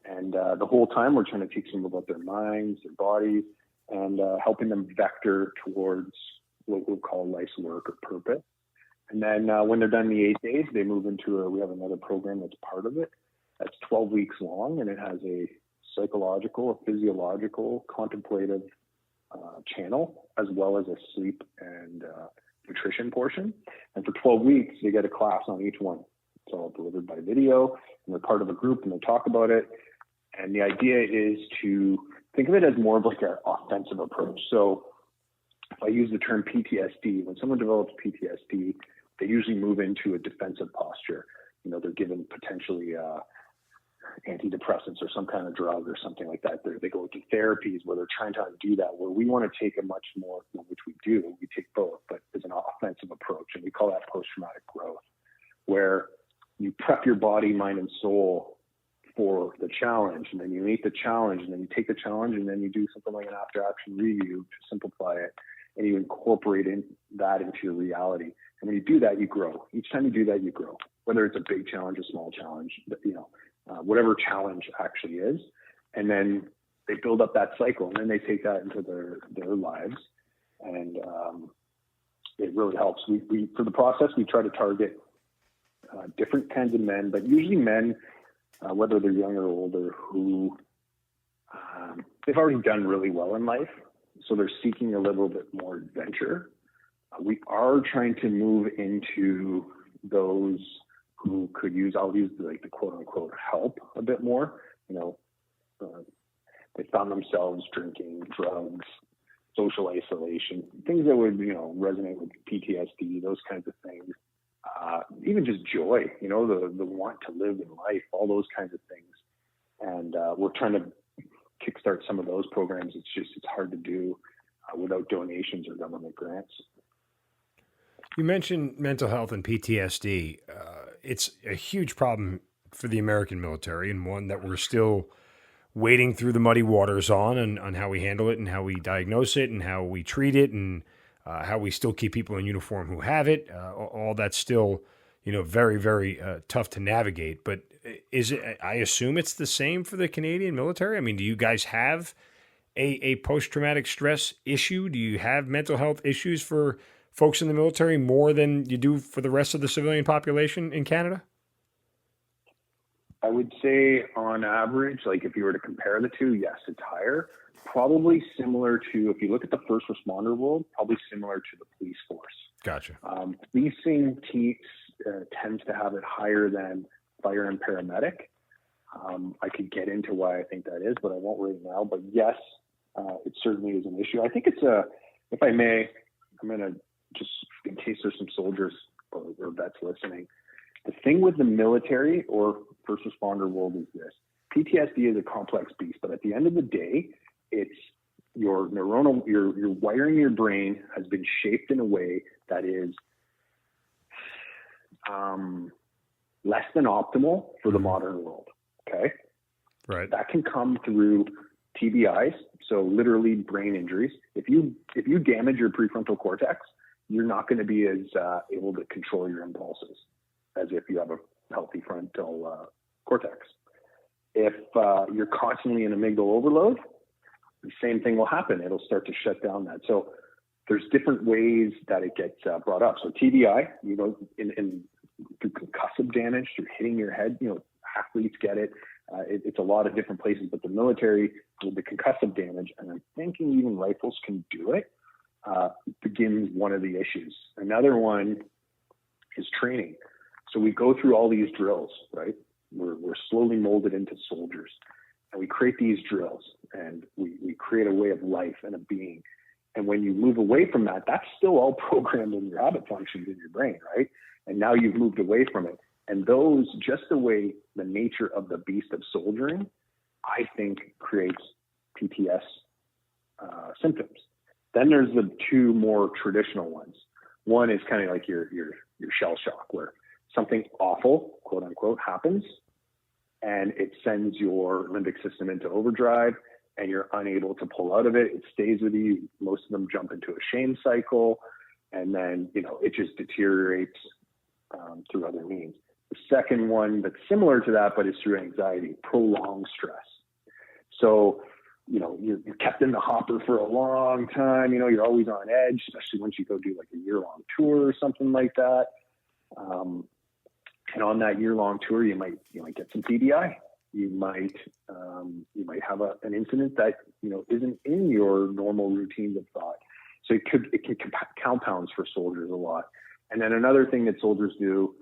[SPEAKER 3] And the whole time we're trying to teach them about their minds, their bodies, and helping them vector towards what we'll call life's work or purpose. And then when they're done the 8 days, they move into we have another program that's part of it. That's 12 weeks long, and it has a psychological, a physiological, contemplative channel, as well as a sleep and nutrition portion. And for 12 weeks, they get a class on each one. It's all delivered by video, and they're part of a group, and they talk about it. And the idea is to think of it as more of like an offensive approach. So if I use the term PTSD, when someone develops PTSD, they usually move into a defensive posture. They're given potentially antidepressants or some kind of drug or something like that. They go into therapies where they're trying to undo that, where we want to take a much more, which we do, we take both, but as an offensive approach. And we call that post-traumatic growth, where you prep your body, mind, and soul for the challenge, and then you meet the challenge, and then you take the challenge, and then you do something like an after-action review to simplify it. and you incorporate that into your reality. And when you do that, you grow. Each time you do that, you grow. Whether it's a big challenge, a small challenge, whatever challenge actually is. And then they build up that cycle, and then they take that into their lives. And it really helps. We for the process, we try to target different kinds of men, but usually men, whether they're young or older, who they've already done really well in life, so they're seeking a little bit more adventure. We are trying to move into those who could use, I'll use like the quote unquote help a bit more. They found themselves drinking, drugs, social isolation, things that would, resonate with PTSD, those kinds of things. Even just joy, the want to live in life, all those kinds of things. And we're trying to kickstart some of those programs. It's hard to do without donations or government grants.
[SPEAKER 2] You mentioned mental health and PTSD. It's a huge problem for the American military, and one that we're still wading through the muddy waters on how we handle it and how we diagnose it and how we treat it and how we still keep people in uniform who have it. All that's still, very, very tough to navigate. But is it? I assume it's the same for the Canadian military. I mean, do you guys have a post-traumatic stress issue? Do you have mental health issues for folks in the military more than you do for the rest of the civilian population in Canada?
[SPEAKER 3] I would say on average, like if you were to compare the two, yes, it's higher. Probably similar to, if you look at the first responder world, probably similar to the police force.
[SPEAKER 2] Gotcha.
[SPEAKER 3] Policing tends to have it higher than fire and paramedic. I could get into why I think that is, but I won't right now. But yes, it certainly is an issue. I think it's if I may, I'm going to just, in case there's some soldiers or vets listening, the thing with the military or first responder world is this: PTSD is a complex beast, but at the end of the day, it's your wiring your brain has been shaped in a way that is less than optimal for the modern world. Okay.
[SPEAKER 2] Right.
[SPEAKER 3] That can come through TBIs, so literally brain injuries. If you damage your prefrontal cortex, you're not going to be as able to control your impulses as if you have a healthy frontal cortex. If you're constantly in amygdala overload, the same thing will happen. It'll start to shut down that. So there's different ways that it gets brought up. So TBI, in through concussive damage, through hitting your head, athletes get it. It's a lot of different places, but the military, with the concussive damage, and I'm thinking even rifles can do it, begins one of the issues. Another one is training. So we go through all these drills, right? We're slowly molded into soldiers, and we create these drills, and we create a way of life and a being. And when you move away from that, that's still all programmed in your habit functions in your brain, right? And now you've moved away from it. And those, just the way the nature of the beast of soldiering, I think creates PTS symptoms. Then there's the two more traditional ones. One is kind of like your shell shock, where something awful, quote unquote, happens, and it sends your limbic system into overdrive, and you're unable to pull out of it. It stays with you. Most of them jump into a shame cycle, and then it just deteriorates through other means. The second one that's similar to that, but is through anxiety, prolonged stress. So, you're kept in the hopper for a long time. You're always on edge, especially once you go do like a year-long tour or something like that. And on that year-long tour, you might get some TBI. You might have an incident that isn't in your normal routines of thought. So it can compounds for soldiers a lot. And then another thing that soldiers do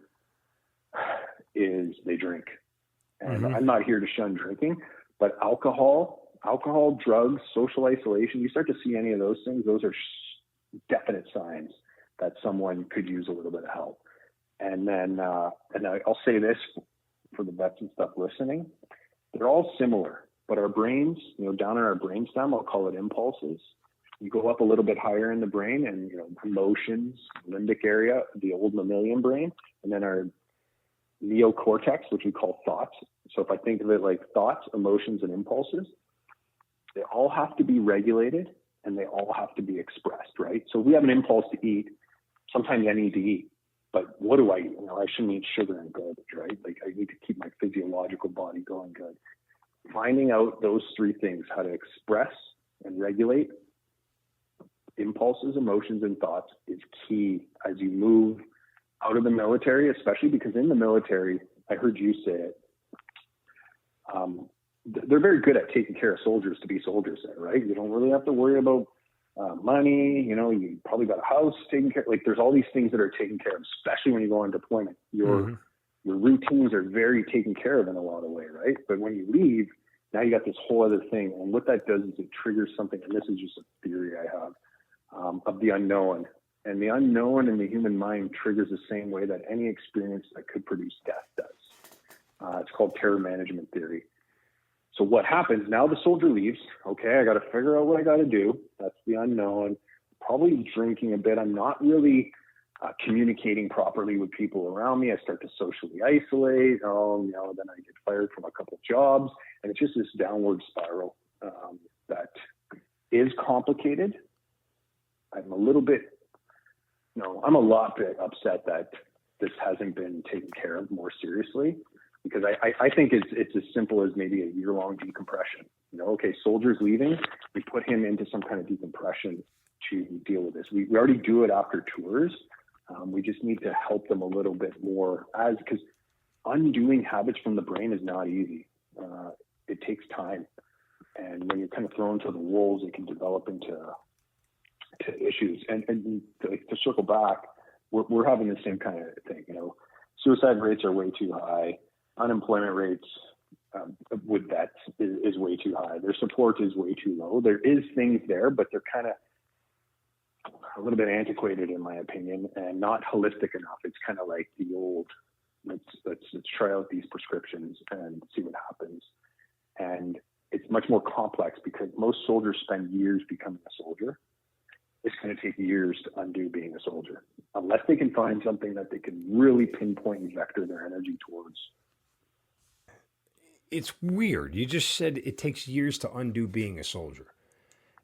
[SPEAKER 3] is they drink. And I'm not here to shun drinking, but alcohol, drugs, social isolation, you start to see any of those things, those are definite signs that someone could use a little bit of help. And then, and I'll say this for the vets and stuff listening, they're all similar, but our brains, down in our brainstem, I'll call it impulses. You go up a little bit higher in the brain and, emotions, limbic area, the old mammalian brain, and then our neocortex, which we call thoughts. So if I think of it like thoughts, emotions, and impulses, they all have to be regulated and they all have to be expressed, right? So if we have an impulse to eat, sometimes I need to eat, but what do I eat? I shouldn't eat sugar and garbage, right? Like I need to keep my physiological body going good. Finding out those three things, how to express and regulate impulses, emotions, and thoughts, is key as you move out of the military, especially because in the military, I heard you say it, they're very good at taking care of soldiers to be soldiers there, right? You don't really have to worry about money. You probably got a house taken care of. Like there's all these things that are taken care of, especially when you go on deployment. Your routines are very taken care of in a lot of ways, right? But when you leave, now you got this whole other thing. And what that does is it triggers something, and this is just a theory I have, of the unknown. And the unknown in the human mind triggers the same way that any experience that could produce death does. It's called terror management theory. So what happens now? The soldier leaves. Okay, I got to figure out what I got to do. That's the unknown. Probably drinking a bit. I'm not really communicating properly with people around me. I start to socially isolate. Then I get fired from a couple of jobs, and it's just this downward spiral that is complicated. I'm a lot bit upset that this hasn't been taken care of more seriously. Because I think it's as simple as maybe a year-long decompression. Okay, soldier's leaving, we put him into some kind of decompression to deal with this. We already do it after tours. We just need to help them a little bit more, because undoing habits from the brain is not easy. It takes time, and when you're kind of thrown to the wolves, it can develop into issues. And to circle back, we're having the same kind of thing. Suicide rates are way too high. Unemployment rates with vets is way too high. Their support is way too low. There is things there, but they're kind of a little bit antiquated in my opinion, and not holistic enough. It's kind of like the old, let's try out these prescriptions and see what happens. And it's much more complex because most soldiers spend years becoming a soldier. It's going to take years to undo being a soldier, unless they can find something that they can really pinpoint and vector their energy towards.
[SPEAKER 2] It's weird. You just said it takes years to undo being a soldier.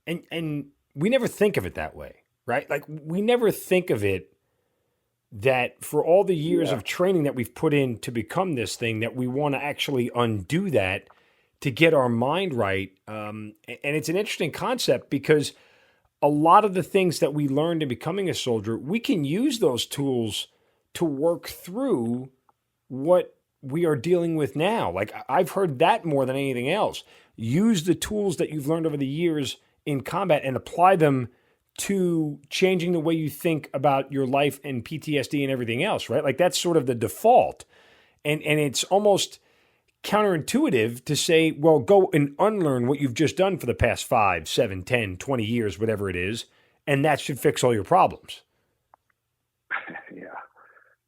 [SPEAKER 2] And we never think of it that way, right? Like we never think of it that for all the years of training that we've put in to become this thing, that we want to actually undo that to get our mind right. And it's an interesting concept because a lot of the things that we learned in becoming a soldier, we can use those tools to work through what we are dealing with now. Like I've heard that more than anything else. Use the tools that you've learned over the years in combat and apply them to changing the way you think about your life and PTSD and everything else, right? Like that's sort of the default. And it's almost counterintuitive to say, well, go and unlearn what you've just done for the past 5, 7, 10, 20 years, whatever it is, and that should fix all your problems.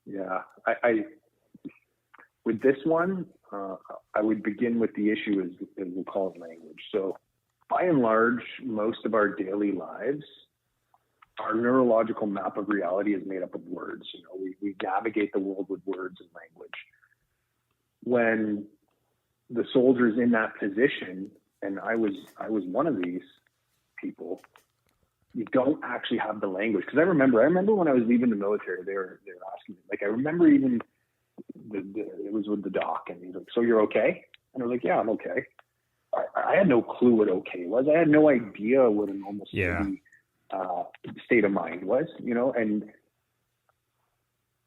[SPEAKER 3] Yeah. I with this one, I would begin with the issue as we'll call it language. So by and large, most of our daily lives, our neurological map of reality is made up of words. We navigate the world with words and language. When the soldier's in that position, and I was one of these people, you don't actually have the language. Because I remember when I was leaving the military, they were asking me, like I remember even it was with the doc, and he's like, "So you're okay?" And I was like, "Yeah, I'm okay." I had no clue what okay was. I had no idea what a normal state of mind was, and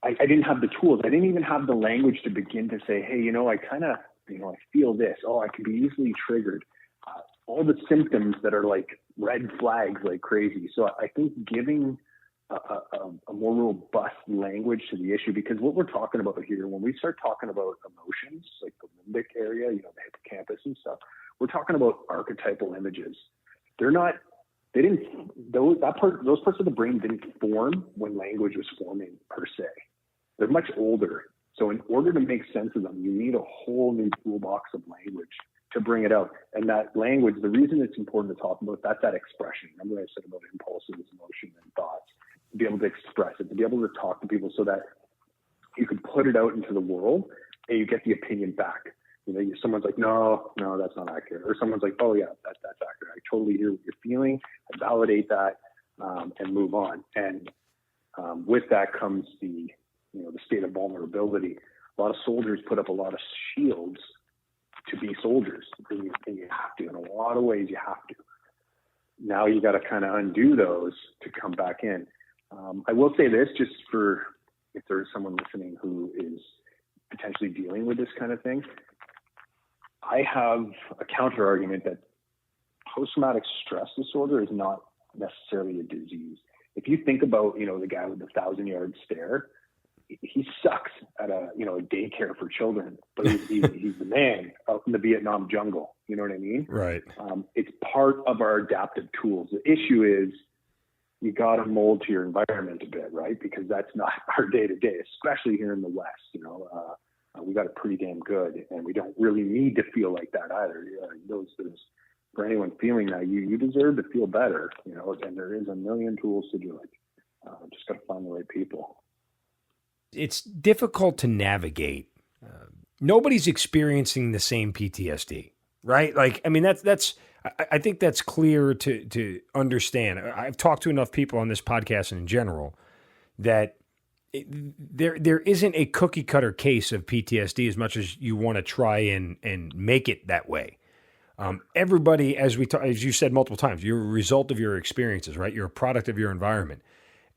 [SPEAKER 3] I didn't have the tools. I didn't even have the language to begin to say, "Hey, I kind of, I feel this. Oh, I can be easily triggered." All the symptoms that are like red flags like crazy. So I think giving a more robust language to the issue, because what we're talking about here, when we start talking about emotions, like the limbic area, the hippocampus and stuff, we're talking about archetypal images. Those parts of the brain didn't form when language was forming per se. They're much older. So in order to make sense of them, you need a whole new toolbox of language to bring it out. And that language, the reason it's important to talk about, that's that expression. Remember what I said about impulses, emotion, and thoughts. To be able to express it, to be able to talk to people so that you can put it out into the world and you get the opinion back. Someone's like, no, that's not accurate. Or someone's like, oh yeah, that's accurate. I totally hear what you're feeling. I validate that and move on. And with that comes the state of vulnerability. A lot of soldiers put up a lot of shields to be soldiers, and you have to. In a lot of ways, you have to. Now you got to kind of undo those to come back in. I will say this, just for if there's someone listening who is potentially dealing with this kind of thing, I have a counter argument that post-traumatic stress disorder is not necessarily a disease. If you think about, the guy with the 1,000-yard stare, he sucks at a daycare for children, but he's the man out in the Vietnam jungle. You know what I mean?
[SPEAKER 2] Right.
[SPEAKER 3] It's part of our adaptive tools. The issue is you got to mold to your environment a bit, right? Because that's not our day to day, especially here in the West. We got it pretty damn good, and we don't really need to feel like that either. Those for anyone feeling that, you deserve to feel better, and there is a million tools to do it. Just got to find the right people.
[SPEAKER 2] It's difficult to navigate. Nobody's experiencing the same PTSD, right? Like, I mean, I think that's clear to understand. I've talked to enough people on this podcast and in general that there isn't a cookie cutter case of PTSD as much as you want to try and make it that way. Everybody, as you said multiple times, you're a result of your experiences, right? You're a product of your environment.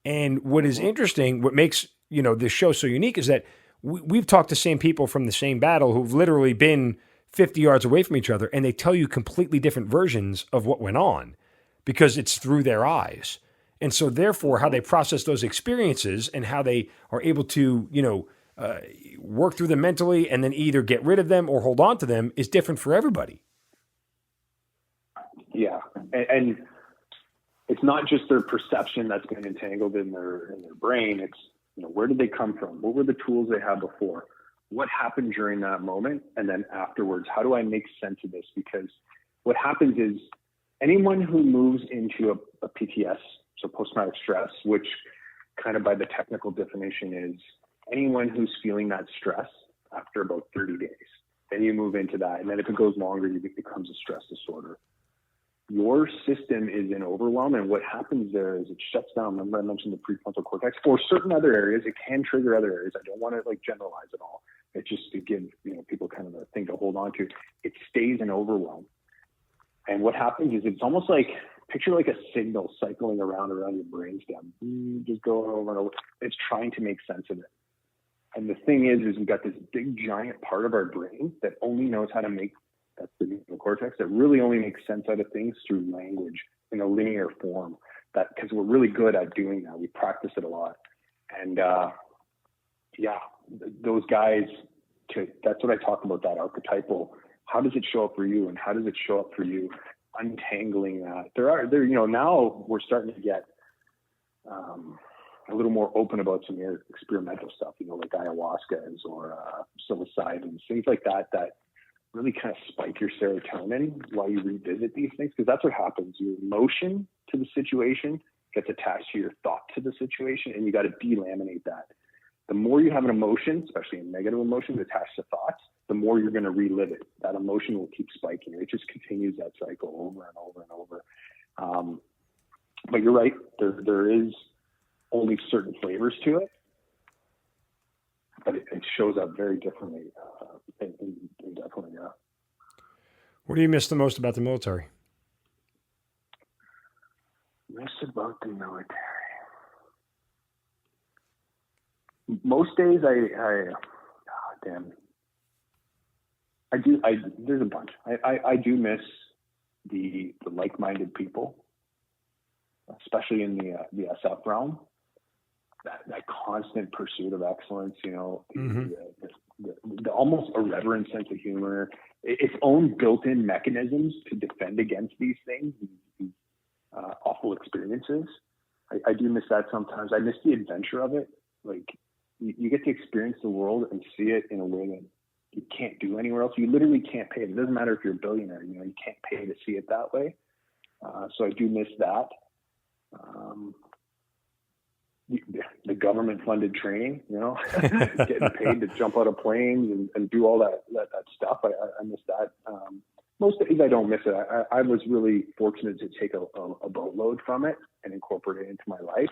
[SPEAKER 2] And what is interesting, what makes this show so unique is that we've talked to same people from the same battle who've literally been 50 yards away from each other, and they tell you completely different versions of what went on because it's through their eyes. And so therefore, how they process those experiences and how they are able to, work through them mentally and then either get rid of them or hold on to them is different for everybody.
[SPEAKER 3] Yeah. And it's not just their perception that's been entangled in their brain. It's, where did they come from? What were the tools they had before? What happened during that moment? And then afterwards, how do I make sense of this? Because what happens is anyone who moves into a PTS, so post-traumatic stress, which kind of by the technical definition is anyone who's feeling that stress after about 30 days, then you move into that. And then if it goes longer, it becomes a stress disorder. Your system is in overwhelm, and what happens there is it shuts down. Remember I mentioned the prefrontal cortex. For certain other areas, it can trigger other areas. I don't want to generalize it all. It's just to give people kind of a thing to hold on to. It stays in overwhelm. And what happens is it's almost like, picture like a signal cycling around your brainstem. Just going over and over. It's trying to make sense of it. And the thing is we've got this big giant part of our brain that only knows how to make, that's the prefrontal cortex, that really only makes sense out of things through language in a linear form. That because we're really good at doing that. We practice it a lot. And those guys, that's what I talk about, that archetypal. How does it show up for you, and how does it show up for you? Untangling that. Now we're starting to get a little more open about some experimental stuff, like ayahuasca or psilocybin, things like that really kind of spike your serotonin while you revisit these things, because that's what happens. Your emotion to the situation gets attached to your thought to the situation, and you got to delaminate that. The more you have an emotion, especially a negative emotion attached to thoughts, the more you're going to relive it. That emotion will keep spiking. It just continues that cycle over and over and over. But you're right. There is only certain flavors to it, but it shows up very differently. Definitely, yeah.
[SPEAKER 2] What do you miss the most about the military?
[SPEAKER 3] Miss about the military. Most days there's a bunch. I do miss the like-minded people, especially in the SF realm. That constant pursuit of excellence, the almost irreverent sense of humor, its own built-in mechanisms to defend against these things, these awful experiences. I do miss that sometimes. I miss the adventure of it. Like, you get to experience the world and see it in a way that you can't do anywhere else. You literally can't pay. It doesn't matter if you're a billionaire. You can't pay to see it that way. So I do miss that. The government-funded training, getting paid to jump out of planes and do all that stuff. I miss that. most days I don't miss it. I was really fortunate to take a boatload from it and incorporate it into my life.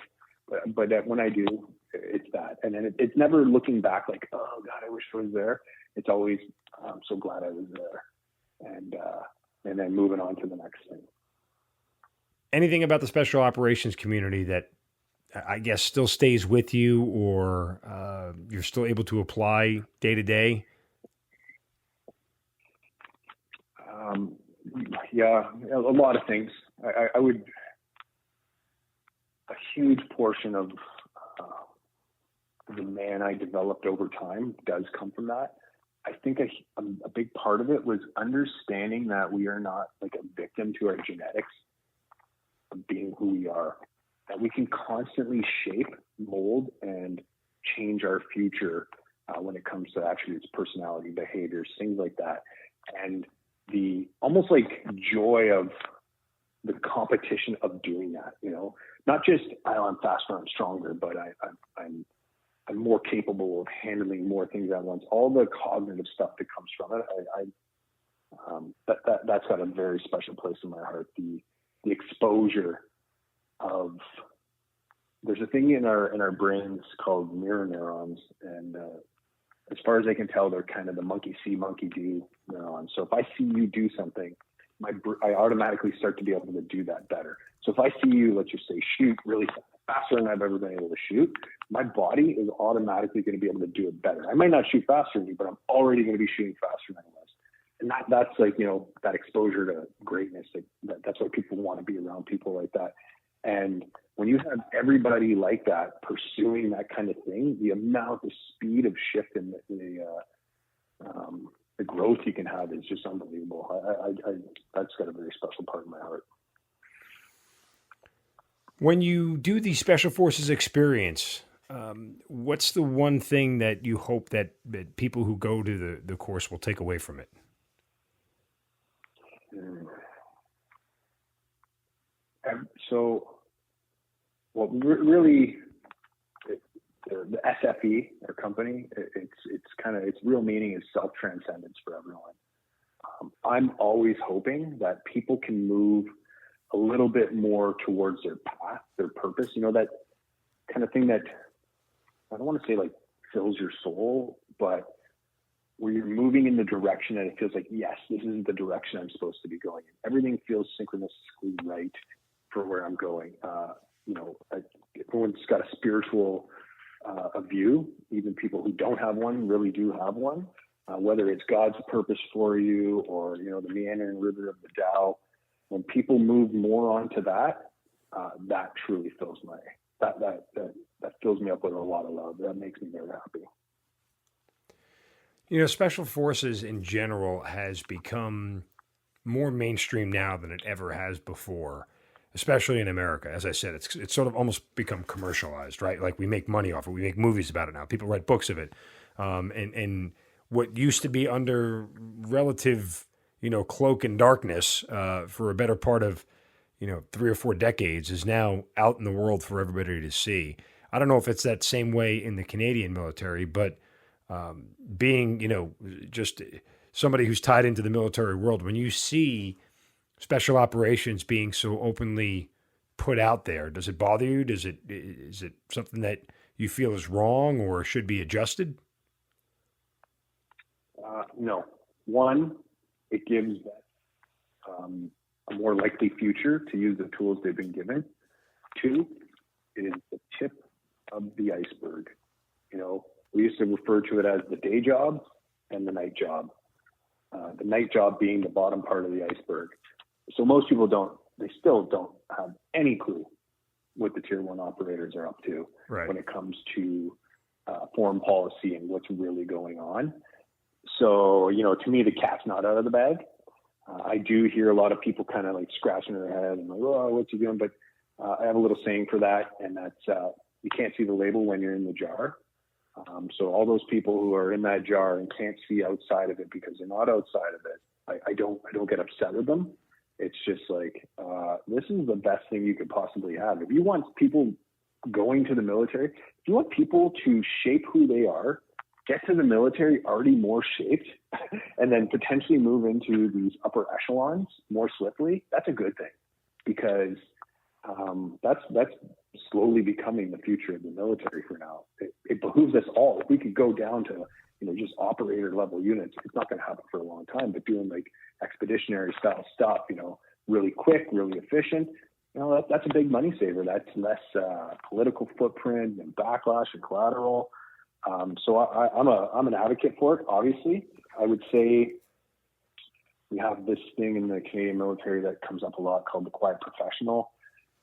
[SPEAKER 3] But when I do, it's that. And then it's never looking back like, oh God, I wish I was there. It's always, I'm so glad I was there. And then moving on to the next thing.
[SPEAKER 2] Anything about the special operations community that I guess still stays with you, or you're still able to apply day to day?
[SPEAKER 3] Yeah, a lot of things. I would, a huge portion of the man I developed over time does come from that. I think a big part of it was understanding that we are not like a victim to our genetics of being who we are, that we can constantly shape, mold, and change our future when it comes to attributes, personality, behaviors, things like that. And the almost like joy of the competition of doing that, not just I'm faster, I'm stronger, but I'm more capable of handling more things at once. All the cognitive stuff that comes from it, that's got a very special place in my heart. The exposure of, there's a thing in our brains called mirror neurons, and as far as I can tell, they're kind of the monkey see, monkey do neurons. So if I see you do something, I automatically start to be able to do that better. So if I see you, let's just say, shoot really faster than I've ever been able to shoot, my body is automatically going to be able to do it better. I might not shoot faster than you, but I'm already going to be shooting faster than I was. And that's like, that exposure to greatness. That's why people want to be around people like that. And when you have everybody like that pursuing that kind of thing, the amount, the speed of shift in the growth you can have is just unbelievable. That's got a very special part in my heart.
[SPEAKER 2] When you do the Special Forces experience, what's the one thing that you hope that people who go to the course will take away from it?
[SPEAKER 3] Really, the SFE, our company, its real meaning is self-transcendence for everyone. I'm always hoping that people can move a little bit more towards their path, their purpose, that kind of thing that, I don't want to say like fills your soul, but where you're moving in the direction and it feels like, yes, this is the direction I'm supposed to be going in. Everything feels synchronistically right for where I'm going. Everyone's got a spiritual a view. Even people who don't have one really do have one, whether it's God's purpose for you or, the meandering river of the Tao. When people move more onto that, that truly fills that fills me up with a lot of love. That makes me very happy.
[SPEAKER 2] Special Forces in general has become more mainstream now than it ever has before, especially in America. As I said, it's sort of almost become commercialized, right? Like we make money off it. We make movies about it now. People write books of it. And what used to be under relative, cloak and darkness for a better part of, 3 or 4 decades is now out in the world for everybody to see. I don't know if it's that same way in the Canadian military, but being, just somebody who's tied into the military world, when you see special operations being so openly put out there, does it bother you? Is it something that you feel is wrong or should be adjusted?
[SPEAKER 3] No. One, it gives a more likely future to use the tools they've been given. Two, it is the tip of the iceberg. We used to refer to it as the day job and the night job. The night job being the bottom part of the iceberg. So most people still don't have any clue what the tier 1 operators are up to when it comes to foreign policy and what's really going on. So, to me, the cat's not out of the bag. I do hear a lot of people kind of like scratching their head and like, oh, what's he doing? But I have a little saying for that, and that's you can't see the label when you're in the jar. So all those people who are in that jar and can't see outside of it because they're not outside of it, I don't get upset with them. It's just like, this is the best thing you could possibly have. If you want people going to the military, if you want people to shape who they are get to the military already more shaped and then potentially move into these upper echelons more swiftly, that's a good thing, because that's slowly becoming the future of the military for now. It behooves us all. If we could go down to, just operator level units, it's not going to happen for a long time, but doing like expeditionary style stuff, really quick, really efficient, that's a big money saver. That's less political footprint and backlash and collateral. So I'm an advocate for it. Obviously, I would say we have this thing in the Canadian military that comes up a lot called the quiet professional.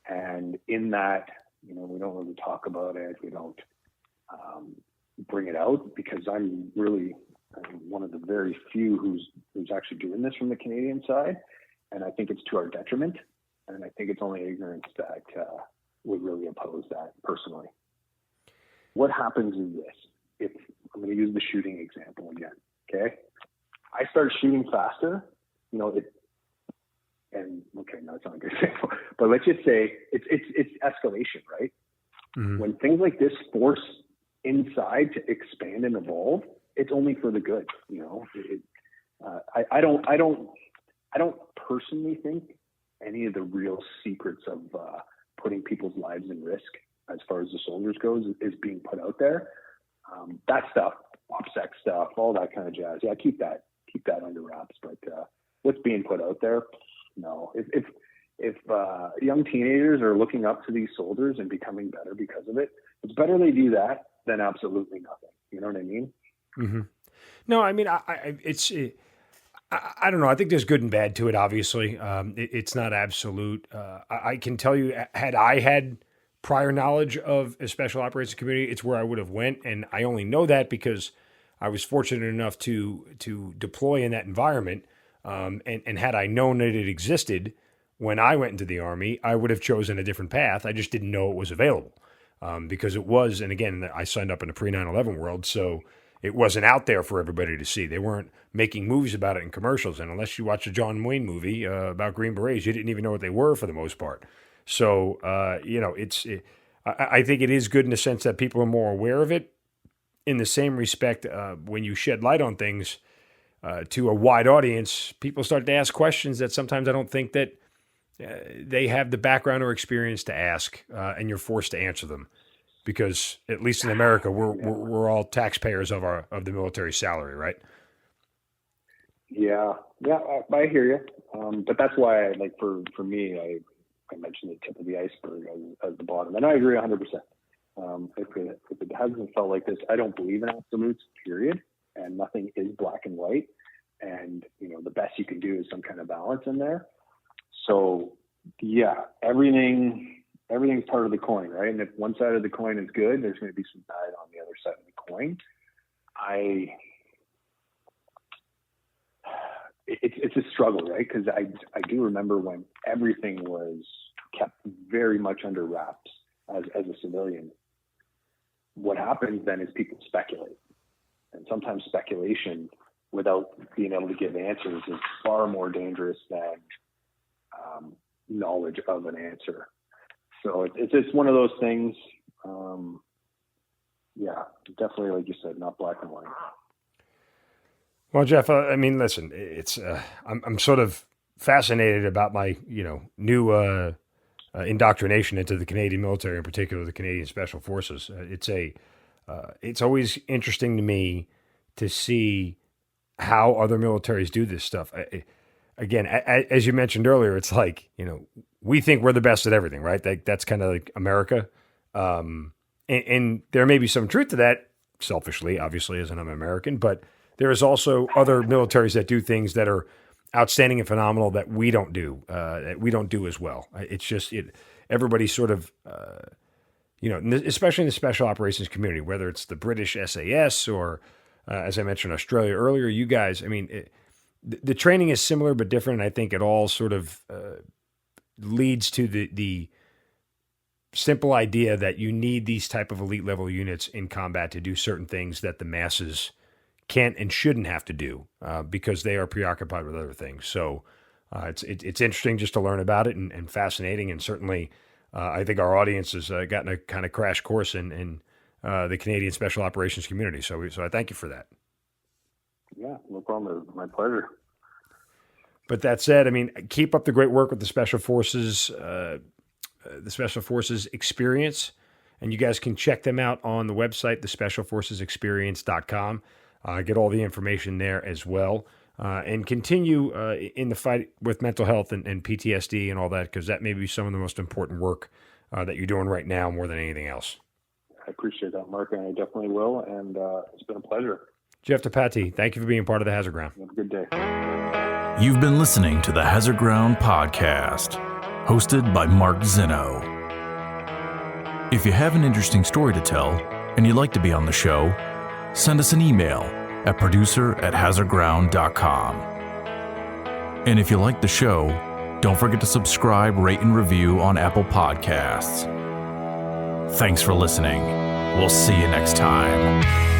[SPEAKER 3] And in that, we don't really talk about it. We don't bring it out, because I'm one of the very few who's actually doing this from the Canadian side. And I think it's to our detriment. And I think it's only ignorance that would really oppose that personally. What happens is this. If I'm going to use the shooting example again, okay? I start shooting faster, no, it's not a good example, but let's just say it's escalation, right? Mm-hmm. When things like this force inside to expand and evolve, it's only for the good, I don't personally think any of the real secrets of putting people's lives in risk as far as the soldiers goes is being put out there. That stuff, OPSEC stuff, all that kind of jazz. Yeah, keep that under wraps. But what's being put out there, no. If young teenagers are looking up to these soldiers and becoming better because of it, it's better they do that than absolutely nothing. You know what I mean?
[SPEAKER 2] Mm-hmm. No, I mean, I don't know. I think there's good and bad to it, obviously. It's not absolute. I can tell you, had I had prior knowledge of a special operations community, it's where I would have went. And I only know that because I was fortunate enough to deploy in that environment. And had I known that it existed when I went into the Army, I would have chosen a different path. I just didn't know it was available because it was. And again, I signed up in a pre-9/11 world, so it wasn't out there for everybody to see. They weren't making movies about it in commercials. And unless you watch a John Wayne movie about Green Berets, you didn't even know what they were for the most part. So, I think it is good in the sense that people are more aware of it. In the same respect, when you shed light on things to a wide audience, people start to ask questions that sometimes I don't think that they have the background or experience to ask, and you're forced to answer them. Because at least in America, we're all taxpayers of the military salary, right?
[SPEAKER 3] Yeah, I hear you. But that's why, for me, I mentioned the tip of the iceberg as the bottom, and I agree 100%. If it hasn't felt like this, I don't believe in absolutes, period, and nothing is black and white. And the best you can do is some kind of balance in there. So yeah, everything's part of the coin, right? And if one side of the coin is good, there's going to be some bad on the other side of the coin. It's a struggle, right? Because I do remember when everything was kept very much under wraps as a civilian. What happens then is people speculate. And sometimes speculation without being able to give answers is far more dangerous than knowledge of an answer. So it's just one of those things. Yeah, definitely, like you said, not black and white.
[SPEAKER 2] Well, Jeff, I mean, listen, it's I'm sort of fascinated about my new indoctrination into the Canadian military, in particular the Canadian Special Forces. It's always interesting to me to see how other militaries do this stuff. Again, as you mentioned earlier, it's like we think we're the best at everything, right? That's kind of like America, and there may be some truth to that. Selfishly, obviously, as an American, but there is also other militaries that do things that are outstanding and phenomenal that we don't do as well. It's just everybody's sort of, especially in the special operations community, whether it's the British SAS or, as I mentioned, Australia earlier, you guys, I mean, the training is similar but different. And I think it all sort of leads to the simple idea that you need these type of elite level units in combat to do certain things that the masses can't and shouldn't have to do because they are preoccupied with other things. So it's interesting just to learn about it and fascinating. And certainly I think our audience has gotten a kind of crash course in the Canadian Special Operations community. So I thank you for that.
[SPEAKER 3] Yeah, no problem. My pleasure.
[SPEAKER 2] But that said, I mean, keep up the great work with the Special Forces experience. And you guys can check them out on the website, thespecialforcesexperience.com. Get all the information there as well. And continue in the fight with mental health and PTSD and all that, because that may be some of the most important work that you're doing right now more than anything else.
[SPEAKER 3] I appreciate that, Mark, and I definitely will. And it's been a pleasure.
[SPEAKER 2] Jeff Depatie, thank you for being part of the Hazard Ground.
[SPEAKER 3] Have a good day.
[SPEAKER 1] You've been listening to the Hazard Ground podcast, hosted by Mark Zinno. If you have an interesting story to tell and you'd like to be on the show, send us an email at producer@hazardground.com. And if you like the show, don't forget to subscribe, rate, and review on Apple Podcasts. Thanks for listening. We'll see you next time.